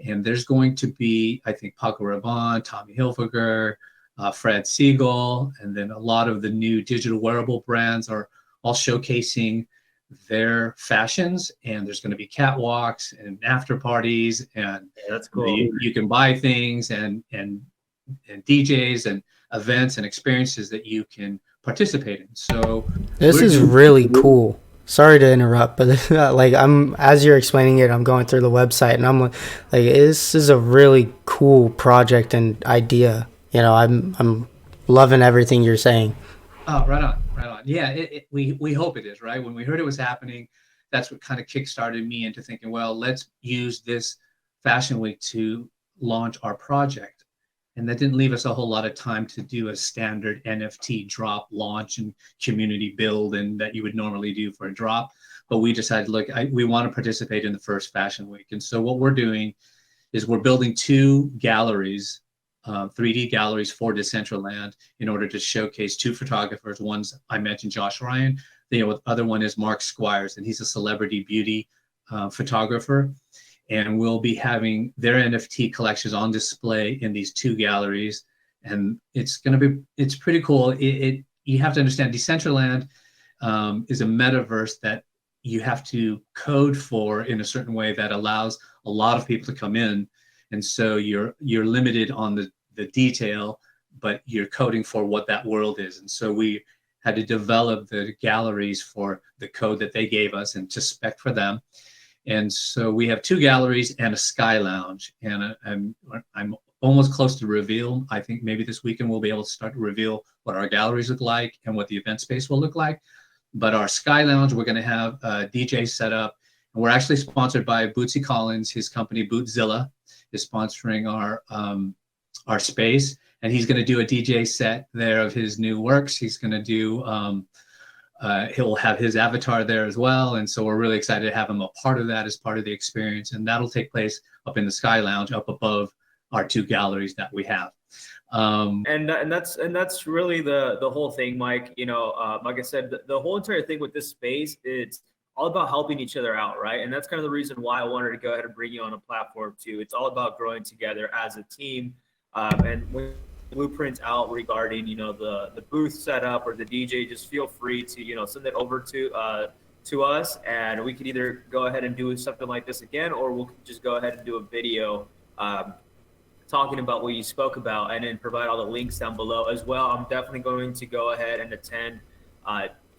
Speaker 2: And there's going to be, I think, Paco Rabanne, Tommy Hilfiger, Fred Siegel, and then a lot of the new digital wearable brands are all showcasing their fashions. And there's going to be catwalks and after parties, and
Speaker 3: that's cool.
Speaker 2: You can buy things and DJs and events and experiences that you can participate in. So
Speaker 1: this is really cool. Sorry to interrupt, but as you're explaining it, I'm going through the website, and I'm like, this is a really cool project and idea. I'm loving everything you're saying.
Speaker 2: Oh, right on. Yeah, we hope it is, right? When we heard it was happening, that's what kind of kickstarted me into thinking, well, let's use this fashion week to launch our project. And that didn't leave us a whole lot of time to do a standard NFT drop, launch, and community build, and that you would normally do for a drop. But we decided, look, we want to participate in the first fashion week. And so what we're doing is we're building 2 galleries, 3D galleries for Decentraland, in order to showcase 2 photographers. One's, I mentioned, Josh Ryan. The other one is Mark Squires, and he's a celebrity beauty photographer. And we'll be having their NFT collections on display in these 2 galleries. And it's pretty cool. You have to understand, Decentraland is a metaverse that you have to code for in a certain way that allows a lot of people to come in. And so you're limited on the detail, but you're coding for what that world is. And so we had to develop the galleries for the code that they gave us and to spec for them. And so we have 2 galleries and a sky lounge, and I'm almost close to reveal. I think maybe this weekend we'll be able to start to reveal what our galleries look like and what the event space will look like. But our sky lounge, we're going to have a DJ set up, and we're actually sponsored by Bootsy Collins. His company Bootzilla is sponsoring our space, and he's going to do a DJ set there of his new works. He's going to do he'll have his avatar there as well. And so we're really excited to have him a part of that as part of the experience. And that'll take place up in the Sky Lounge, up above our 2 galleries that we have.
Speaker 3: And that's really the whole thing, Mike. Like I said, the whole entire thing with this space, it's all about helping each other out, right? And that's kind of the reason why I wanted to go ahead and bring you on a platform too. It's all about growing together as a team. And when blueprints out regarding the booth setup or the DJ, just feel free to send it over to us, and we can either go ahead and do something like this again, or we'll just go ahead and do a video talking about what you spoke about, and then provide all the links down below as well. I'm definitely going to go ahead and attend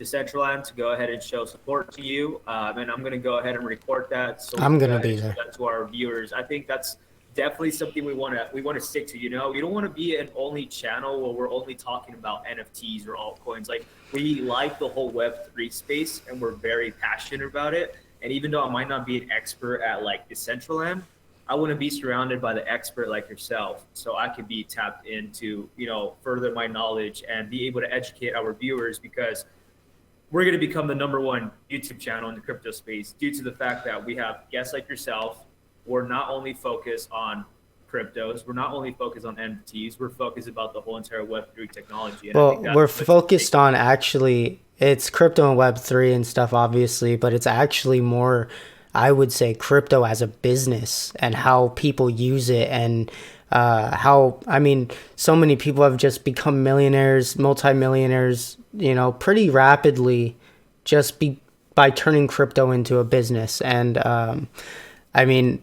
Speaker 3: Decentraland to go ahead and show support to you, and I'm going to go ahead and record that, so
Speaker 1: I'm going to be there
Speaker 3: to our viewers. I think that's definitely something we want to stick to. You don't want to be an only channel where we're only talking about NFTs or altcoins. Like, we like the whole Web3 space, and we're very passionate about it. And even though I might not be an expert at like Decentraland, I want to be surrounded by the expert like yourself, so I could be tapped into further my knowledge and be able to educate our viewers, because we're going to become the #1 YouTube channel in the crypto space due to the fact that we have guests like yourself. We're not only focused on cryptos, we're not only focused on NFTs, we're focused about the whole entire Web3 technology. And I
Speaker 1: Well,
Speaker 3: think that's
Speaker 1: we're
Speaker 3: what's
Speaker 1: focused on actually, it's crypto and Web3 and stuff, obviously, but it's actually more, I would say, crypto as a business and how people use it and how, I mean, so many people have just become millionaires, multimillionaires, you know, pretty rapidly by turning crypto into a business. And I mean,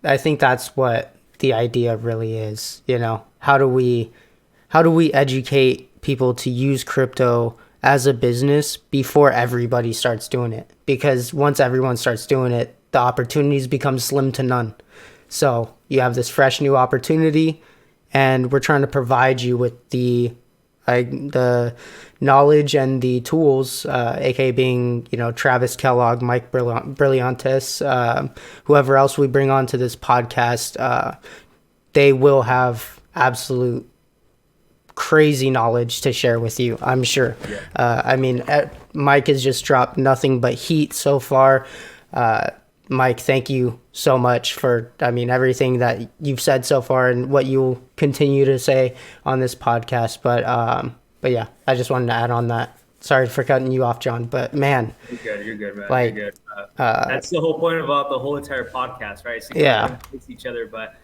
Speaker 1: I think that's what the idea really is, you know, how do we educate people to use crypto as a business before everybody starts doing it? Because once everyone starts doing it, the opportunities become slim to none. So you have this fresh new opportunity, and we're trying to provide you with the knowledge and the tools, aka being, you know, Travis Kellogg, Mike Brillantes, whoever else we bring onto this podcast. They will have absolute crazy knowledge to share with you, I'm sure. I mean, Mike has just dropped nothing but heat so far. Mike, thank you so much for, I mean, everything that you've said so far and what you'll continue to say on this podcast. But yeah, I just wanted to add on that. Sorry for cutting you off, John, but man.
Speaker 3: You're good, man.
Speaker 1: Like,
Speaker 3: you're good. That's the whole point about the whole entire podcast, right? So
Speaker 1: yeah.
Speaker 3: Each other, but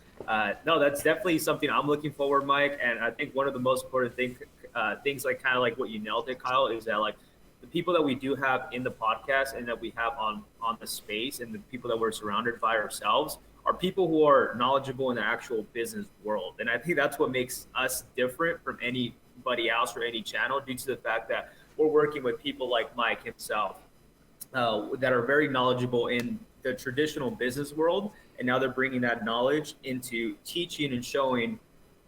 Speaker 3: no, that's definitely something I'm looking forward, Mike. And I think one of the most important things, like kind of like what you nailed it, Kyle, is that like the people that we do have in the podcast and that we have on the space and the people that we're surrounded by ourselves are people who are knowledgeable in the actual business world. And I think that's what makes us different from anybody else or any channel, due to the fact that we're working with people like Mike himself that are very knowledgeable in the traditional business world. And now they're bringing that knowledge into teaching and showing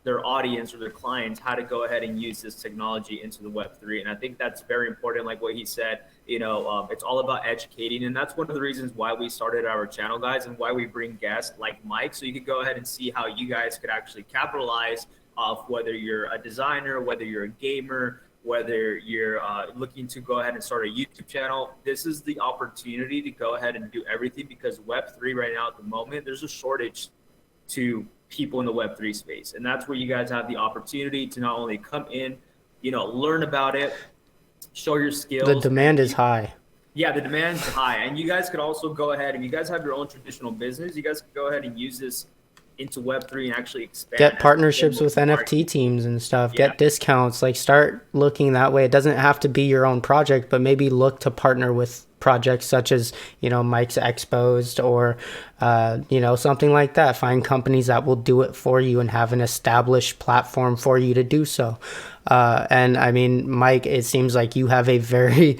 Speaker 3: their audience or their clients how to go ahead and use this technology into the Web3. And I think that's very important. Like what he said, you know, it's all about educating. And that's one of the reasons why we started our channel, guys, and why we bring guests like Mike. So you could go ahead and see how you guys could actually capitalize off, whether you're a designer, whether you're a gamer, whether you're looking to go ahead and start a YouTube channel. This is the opportunity to go ahead and do everything, because Web3 right now at the moment, there's a shortage to people in the Web3 space. And that's where you guys have the opportunity to not only come in, you know, learn about it, show your skills.
Speaker 1: The demand is high.
Speaker 3: Yeah, the demand is high. And you guys could also go ahead, if you guys have your own traditional business, you guys could go ahead and use this into Web3 and actually expand.
Speaker 1: Get partnerships with NFT teams and stuff. Get discounts. Like, start looking that way. It doesn't have to be your own project, but maybe look to partner with projects such as, you know, Mike's Exposed or, you know, something like that. Find companies that will do it for you and have an established platform for you to do so. And I mean, Mike, it seems like you have a very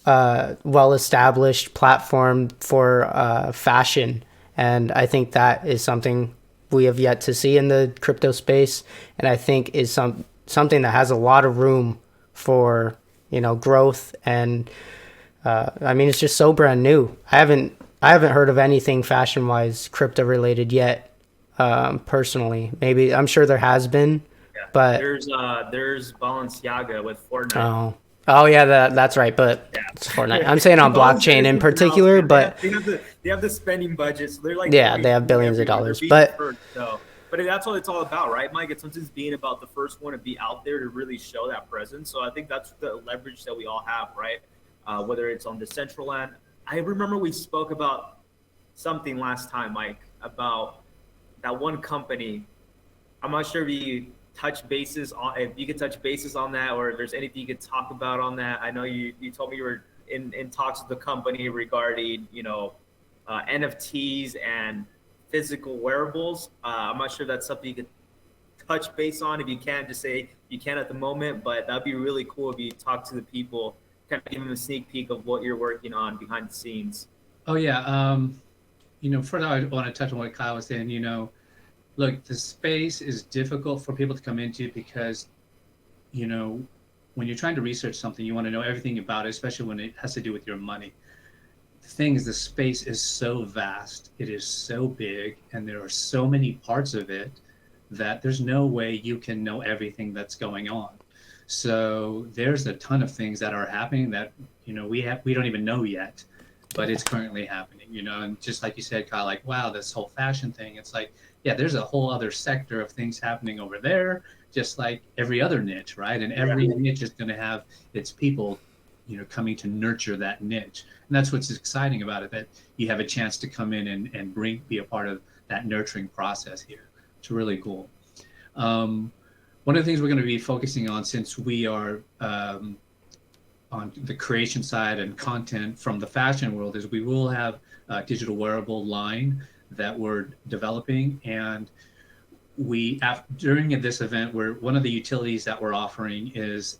Speaker 1: well-established platform for fashion. And I think that is something we have yet to see in the crypto space, and I think is something that has a lot of room for, you know, growth. And I mean, it's just so brand new. I haven't heard of anything fashion wise crypto related yet, personally. Maybe, I'm sure there has been, but there's
Speaker 3: Balenciaga with Fortnite.
Speaker 1: Oh yeah, that's right. But it's Fortnite. I'm saying on blockchain in particular, but
Speaker 3: they have the spending budget, so they're like,
Speaker 1: they have billions of dollars. But
Speaker 3: that's what it's all about, right, Mike? It's sometimes being about the first one to be out there to really show that presence. So I think that's the leverage that we all have, right? Whether it's on the central end. I remember we spoke about something last time, Mike, about that one company. I'm not sure if you could touch bases on that, or if there's anything you could talk about on that. I know you told me you were in talks with the company regarding, you know, NFTs and physical wearables. I'm not sure if that's something you could touch base on. If you can, just say you can at the moment, but that'd be really cool if you talk to the people, kind of give them a sneak peek of what you're working on behind the scenes.
Speaker 2: Oh yeah. You know, first I want to touch on what Kyle was saying. You know, look, the space is difficult for people to come into because, you know, when you're trying to research something, you want to know everything about it, especially when it has to do with your money. The thing is, the space is so vast, it is so big, and there are so many parts of it that there's no way you can know everything that's going on. So there's a ton of things that are happening that, we don't even know yet, but it's currently happening, and just like you said, Kyle, like, wow, this whole fashion thing, it's like, yeah, there's a whole other sector of things happening over there, just like every other niche, right? And every niche is going to have its people, coming to nurture that niche. And that's what's exciting about it, that you have a chance to come in and be a part of that nurturing process here. It's really cool. One of the things we're going to be focusing on, since we are on the creation side and content from the fashion world, is we will have a digital wearable line that we're developing. And during this event, one of the utilities that we're offering is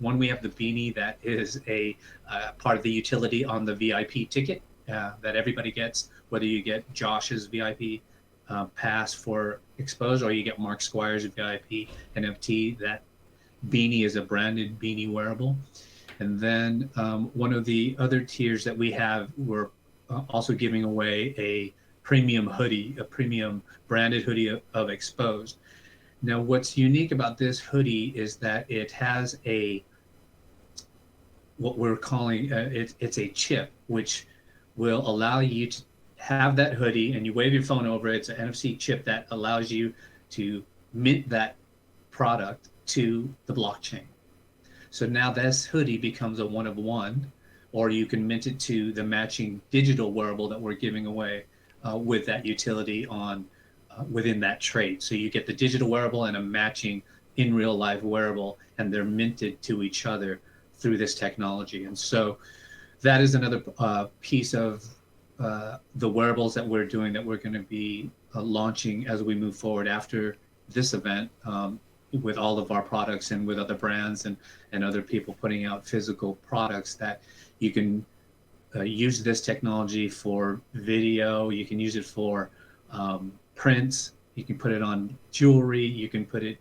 Speaker 2: we have the beanie that is a part of the utility on the VIP ticket that everybody gets, whether you get Josh's VIP pass for Expose or you get Mark Squire's VIP NFT. That beanie is a branded beanie wearable. And then one of the other tiers that we have, we're also giving away a premium hoodie, a premium branded hoodie of Exposed. Now, what's unique about this hoodie is that it has what we're calling, it's a chip, which will allow you to have that hoodie and you wave your phone over it. It's an NFC chip that allows you to mint that product to the blockchain. So now this hoodie becomes a one of one, or you can mint it to the matching digital wearable that we're giving away with that utility on within that trade. So you get the digital wearable and a matching in real life wearable, and they're minted to each other through this technology. And so that is another piece of the wearables that we're doing, that we're going to be launching as we move forward after this event, with all of our products and with other brands and other people putting out physical products, that you can use this technology for video, you can use it for prints, you can put it on jewelry, you can put it,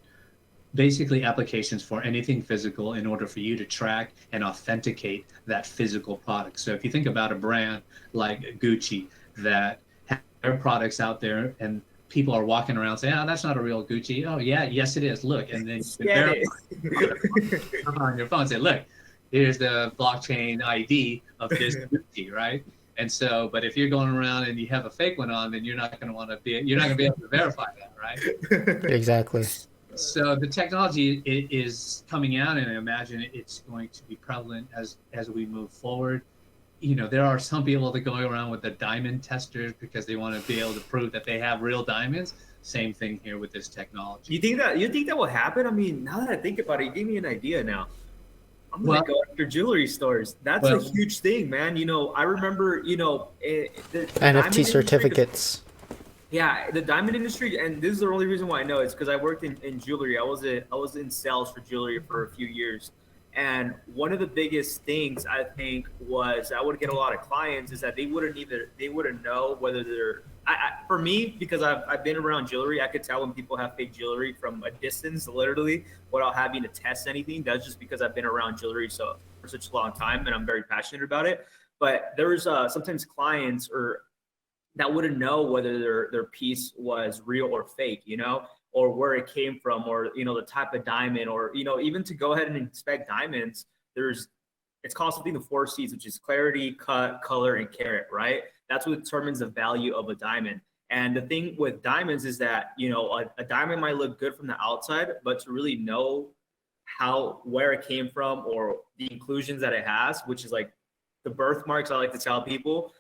Speaker 2: basically applications for anything physical in order for you to track and authenticate that physical product. So if you think about a brand like Gucci that have their products out there and people are walking around saying, oh, that's not a real Gucci. Oh yeah, yes it is, look. And then you can on your phone and say, look, here's the blockchain ID of this Gucci, right? And so, but if you're going around and you have a fake one on, then you're not going to be able to verify that, right?
Speaker 1: Exactly.
Speaker 2: So the technology is coming out, and I imagine it's going to be prevalent as we move forward. There are some people that go around with the diamond testers because they want to be able to prove that they have real diamonds. Same thing here with this technology.
Speaker 3: You think that will happen? I mean, now that I think about it, you gave me an idea now. I'm going to go after jewelry stores. That's a huge thing, man. I remember, the
Speaker 1: NFT certificates.
Speaker 3: Yeah, the diamond industry, and this is the only reason why I know, it's because I worked in jewelry. I was in sales for jewelry for a few years. And one of the biggest things I think was I would get a lot of clients is that they wouldn't know whether they're, for me, because I've been around jewelry, I could tell when people have fake jewelry from a distance, literally, without having to test anything. That's just because I've been around jewelry for such a long time and I'm very passionate about it. But there's sometimes clients that wouldn't know whether their piece was real or fake, or where it came from, or, the type of diamond, or, even to go ahead and inspect diamonds, it's called something, the 4 C's, which is clarity, cut, color, and carat, right? That's what determines the value of a diamond. And the thing with diamonds is that, a diamond might look good from the outside, but to really know where it came from, or the inclusions that it has, which is like the birthmarks, I like to tell people,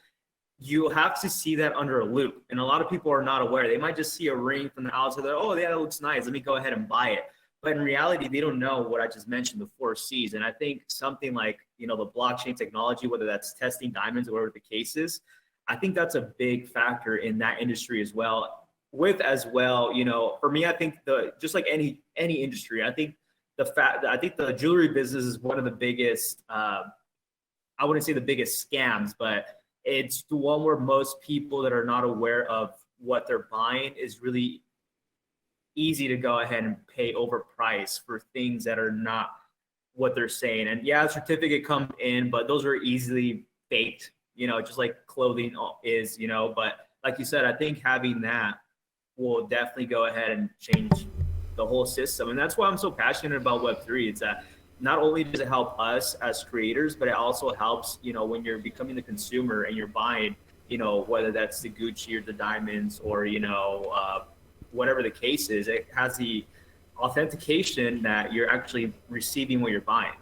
Speaker 3: you have to see that under a loop. And a lot of people are not aware. They might just see a ring from the outside. They're, oh, yeah, that looks nice. Let me go ahead and buy it. But in reality, they don't know what I just mentioned, the 4 C's. And I think something like, the blockchain technology, whether that's testing diamonds or whatever the case is, I think that's a big factor in that industry as well. For me, I think just like any industry, I think the jewelry business is one of the biggest, I wouldn't say the biggest scams, but it's the one where most people that are not aware of what they're buying is really easy to go ahead and pay overpriced for things that are not what they're saying. And yeah, a certificate comes in, but those are easily faked, just like clothing is, but like you said, I think having that will definitely go ahead and change the whole system. And that's why I'm so passionate about Web3. It's that not only does it help us as creators, but it also helps, when you're becoming the consumer and you're buying, whether that's the Gucci or the diamonds or, whatever the case is, it has the authentication that you're actually receiving what you're buying.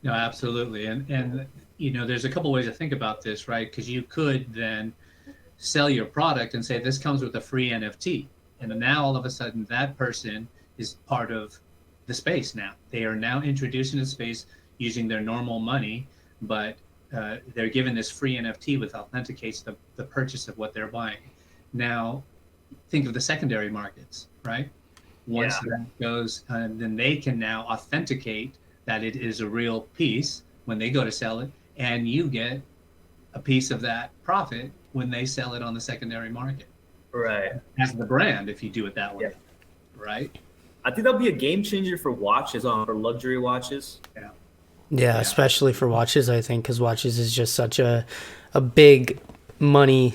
Speaker 2: No, absolutely. And there's a couple ways to think about this, right? Because you could then sell your product and say, this comes with a free NFT. And now all of a sudden that person is part of the space now. They are now introduced into the space using their normal money, but they're given this free NFT which authenticates the purchase of what they're buying. Now, think of the secondary markets, right? Once that goes, then they can now authenticate that it is a real piece when they go to sell it, and you get a piece of that profit when they sell it on the secondary market.
Speaker 3: Right.
Speaker 2: As the brand, if you do it that way, right?
Speaker 3: I think that'll be a game changer for watches, for luxury watches.
Speaker 1: Yeah, especially for watches, I think, because watches is just such a big money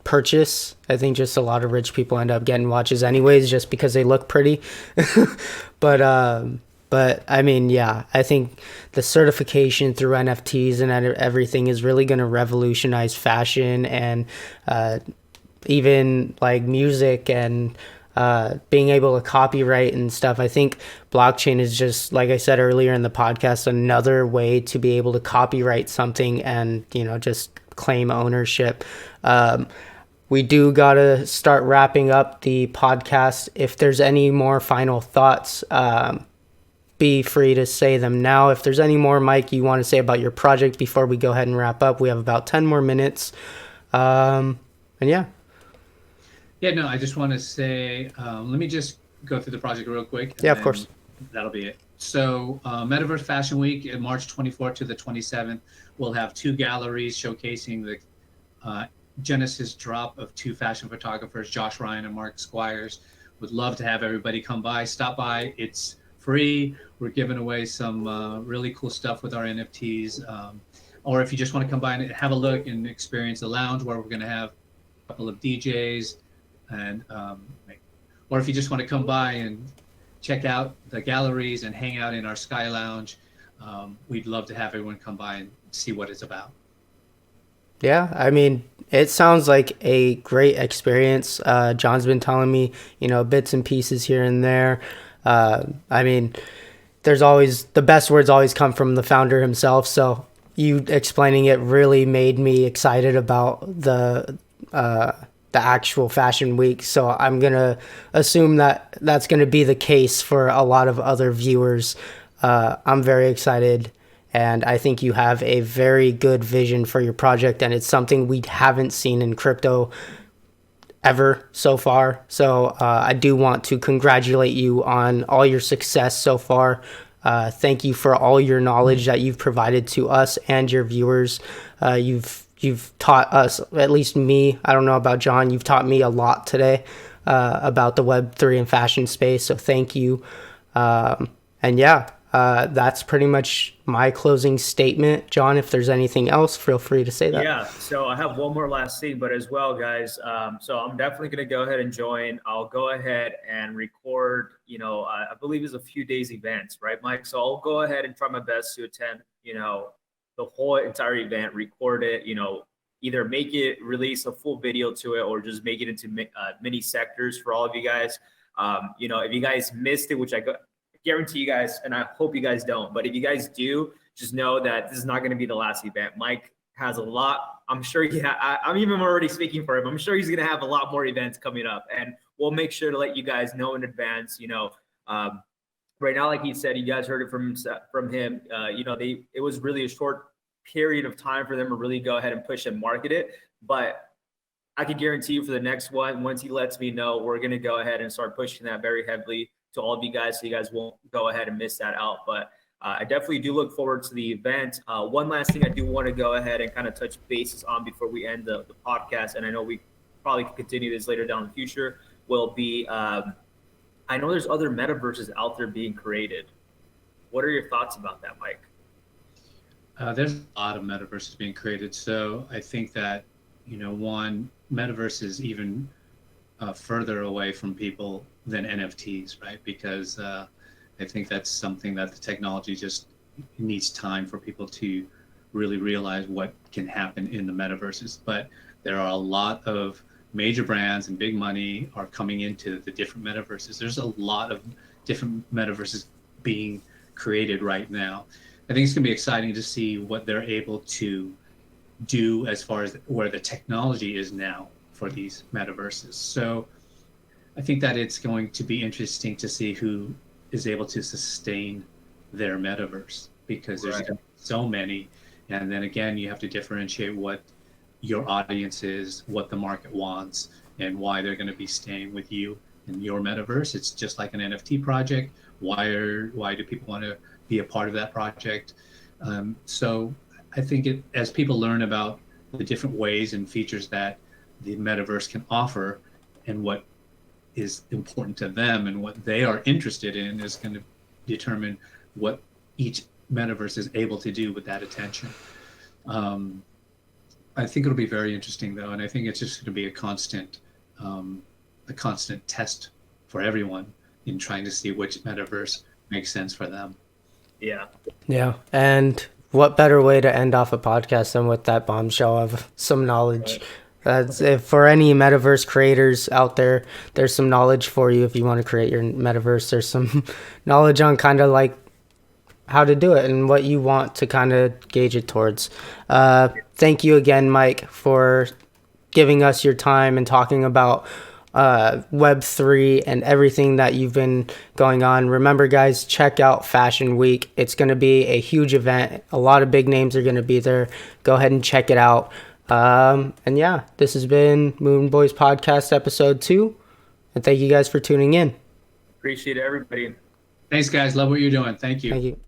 Speaker 1: purchase. I think just a lot of rich people end up getting watches anyways just because they look pretty. But I mean, yeah, I think the certification through NFTs and everything is really going to revolutionize fashion and even like music and being able to copyright and stuff. I think blockchain is just, like I said earlier in the podcast, another way to be able to copyright something and, just claim ownership. We do got to start wrapping up the podcast. If there's any more final thoughts, be free to say them now. If there's any more, Mike, you want to say about your project before we go ahead and wrap up, we have about 10 more minutes. And yeah.
Speaker 2: Yeah, no, I just want to say, let me just go through the project real quick.
Speaker 1: Yeah, of course.
Speaker 2: That'll be it. So Metaverse Fashion Week, March 24th to the 27th, we'll have 2 galleries showcasing the Genesis drop of 2 fashion photographers, Josh Ryan and Mark Squires. Would love to have everybody come by, stop by. It's free. We're giving away some really cool stuff with our NFTs. Or if you just want to come by and have a look and experience the lounge where we're going to have a couple of DJs. And or if you just want to come by and check out the galleries and hang out in our Sky Lounge, we'd love to have everyone come by and see what it's about.
Speaker 1: Yeah, I mean, it sounds like a great experience. John's been telling me, bits and pieces here and there. I mean, there's always, the best words always come from the founder himself. So you explaining it really made me excited about the actual fashion week. So I'm going to assume that that's going to be the case for a lot of other viewers. I'm very excited. And I think you have a very good vision for your project. And it's something we haven't seen in crypto ever so far. So I do want to congratulate you on all your success so far. Thank you for all your knowledge that you've provided to us and your viewers. You've taught us, at least me, I don't know about John, you've taught me a lot today about the Web3 and fashion space. So thank you. And yeah, that's pretty much my closing statement. John, if there's anything else, feel free to say that.
Speaker 3: Yeah, so I have one more last thing, but as well, guys, so I'm definitely going to go ahead and join. I'll go ahead and record, I believe it's a few days events, right, Mike? So I'll go ahead and try my best to attend, the whole entire event, record it, either make it, release a full video to it, or just make it into mini sectors for all of you guys. If you guys missed it, which I guarantee you guys, and I hope you guys don't, but if you guys do, just know that this is not going to be the last event. Mike has a lot. I'm sure I'm even already speaking for him. I'm sure he's going to have a lot more events coming up, and we'll make sure to let you guys know in advance. Right now, like he said, you guys heard it from him. It was really a short period of time for them to really go ahead and push and market it. But I can guarantee you for the next one, once he lets me know, we're going to go ahead and start pushing that very heavily to all of you guys, so you guys won't go ahead and miss that out. But I definitely do look forward to the event. One last thing I do want to go ahead and kind of touch bases on before we end the podcast, and I know we probably could continue this later down in the future, will be I know there's other metaverses out there being created. What are your thoughts about that, Mike?
Speaker 2: There's a lot of metaverses being created. So I think that, one, metaverse is even further away from people than NFTs, right? Because I think that's something that the technology just needs time for people to really realize what can happen in the metaverses. But there are a lot of major brands and big money are coming into the different metaverses. There's a lot of different metaverses being created right now. I think it's going to be exciting to see what they're able to do as far as where the technology is now for these metaverses. So I think that it's going to be interesting to see who is able to sustain their metaverse, because there's so many. And then again, you have to differentiate what your audience is, what the market wants, and why they're going to be staying with you in your metaverse. It's just like an NFT project. Why do people want to be a part of that project? So I think as people learn about the different ways and features that the metaverse can offer and what is important to them and what they are interested in, is going to determine what each metaverse is able to do with that attention. I think it'll be very interesting though, and I think it's just going to be a constant test for everyone in trying to see which metaverse makes sense for them.
Speaker 1: Yeah, and what better way to end off a podcast than with that bombshell of some knowledge? If for any metaverse creators out there, there's some knowledge for you. If you want to create your metaverse, there's some knowledge on kind of like how to do it and what you want to kind of gauge it towards. Thank you again, Mike, for giving us your time and talking about Web3 and everything that you've been going on. Remember, guys, check out Fashion Week. It's going to be a huge event. A lot of big names are going to be there. Go ahead and check it out. And yeah, this has been Moon Boyz Podcast episode 2. And thank you guys for tuning in.
Speaker 3: Appreciate everybody.
Speaker 2: Thanks, guys. Love what you're doing. Thank you.
Speaker 1: Thank you.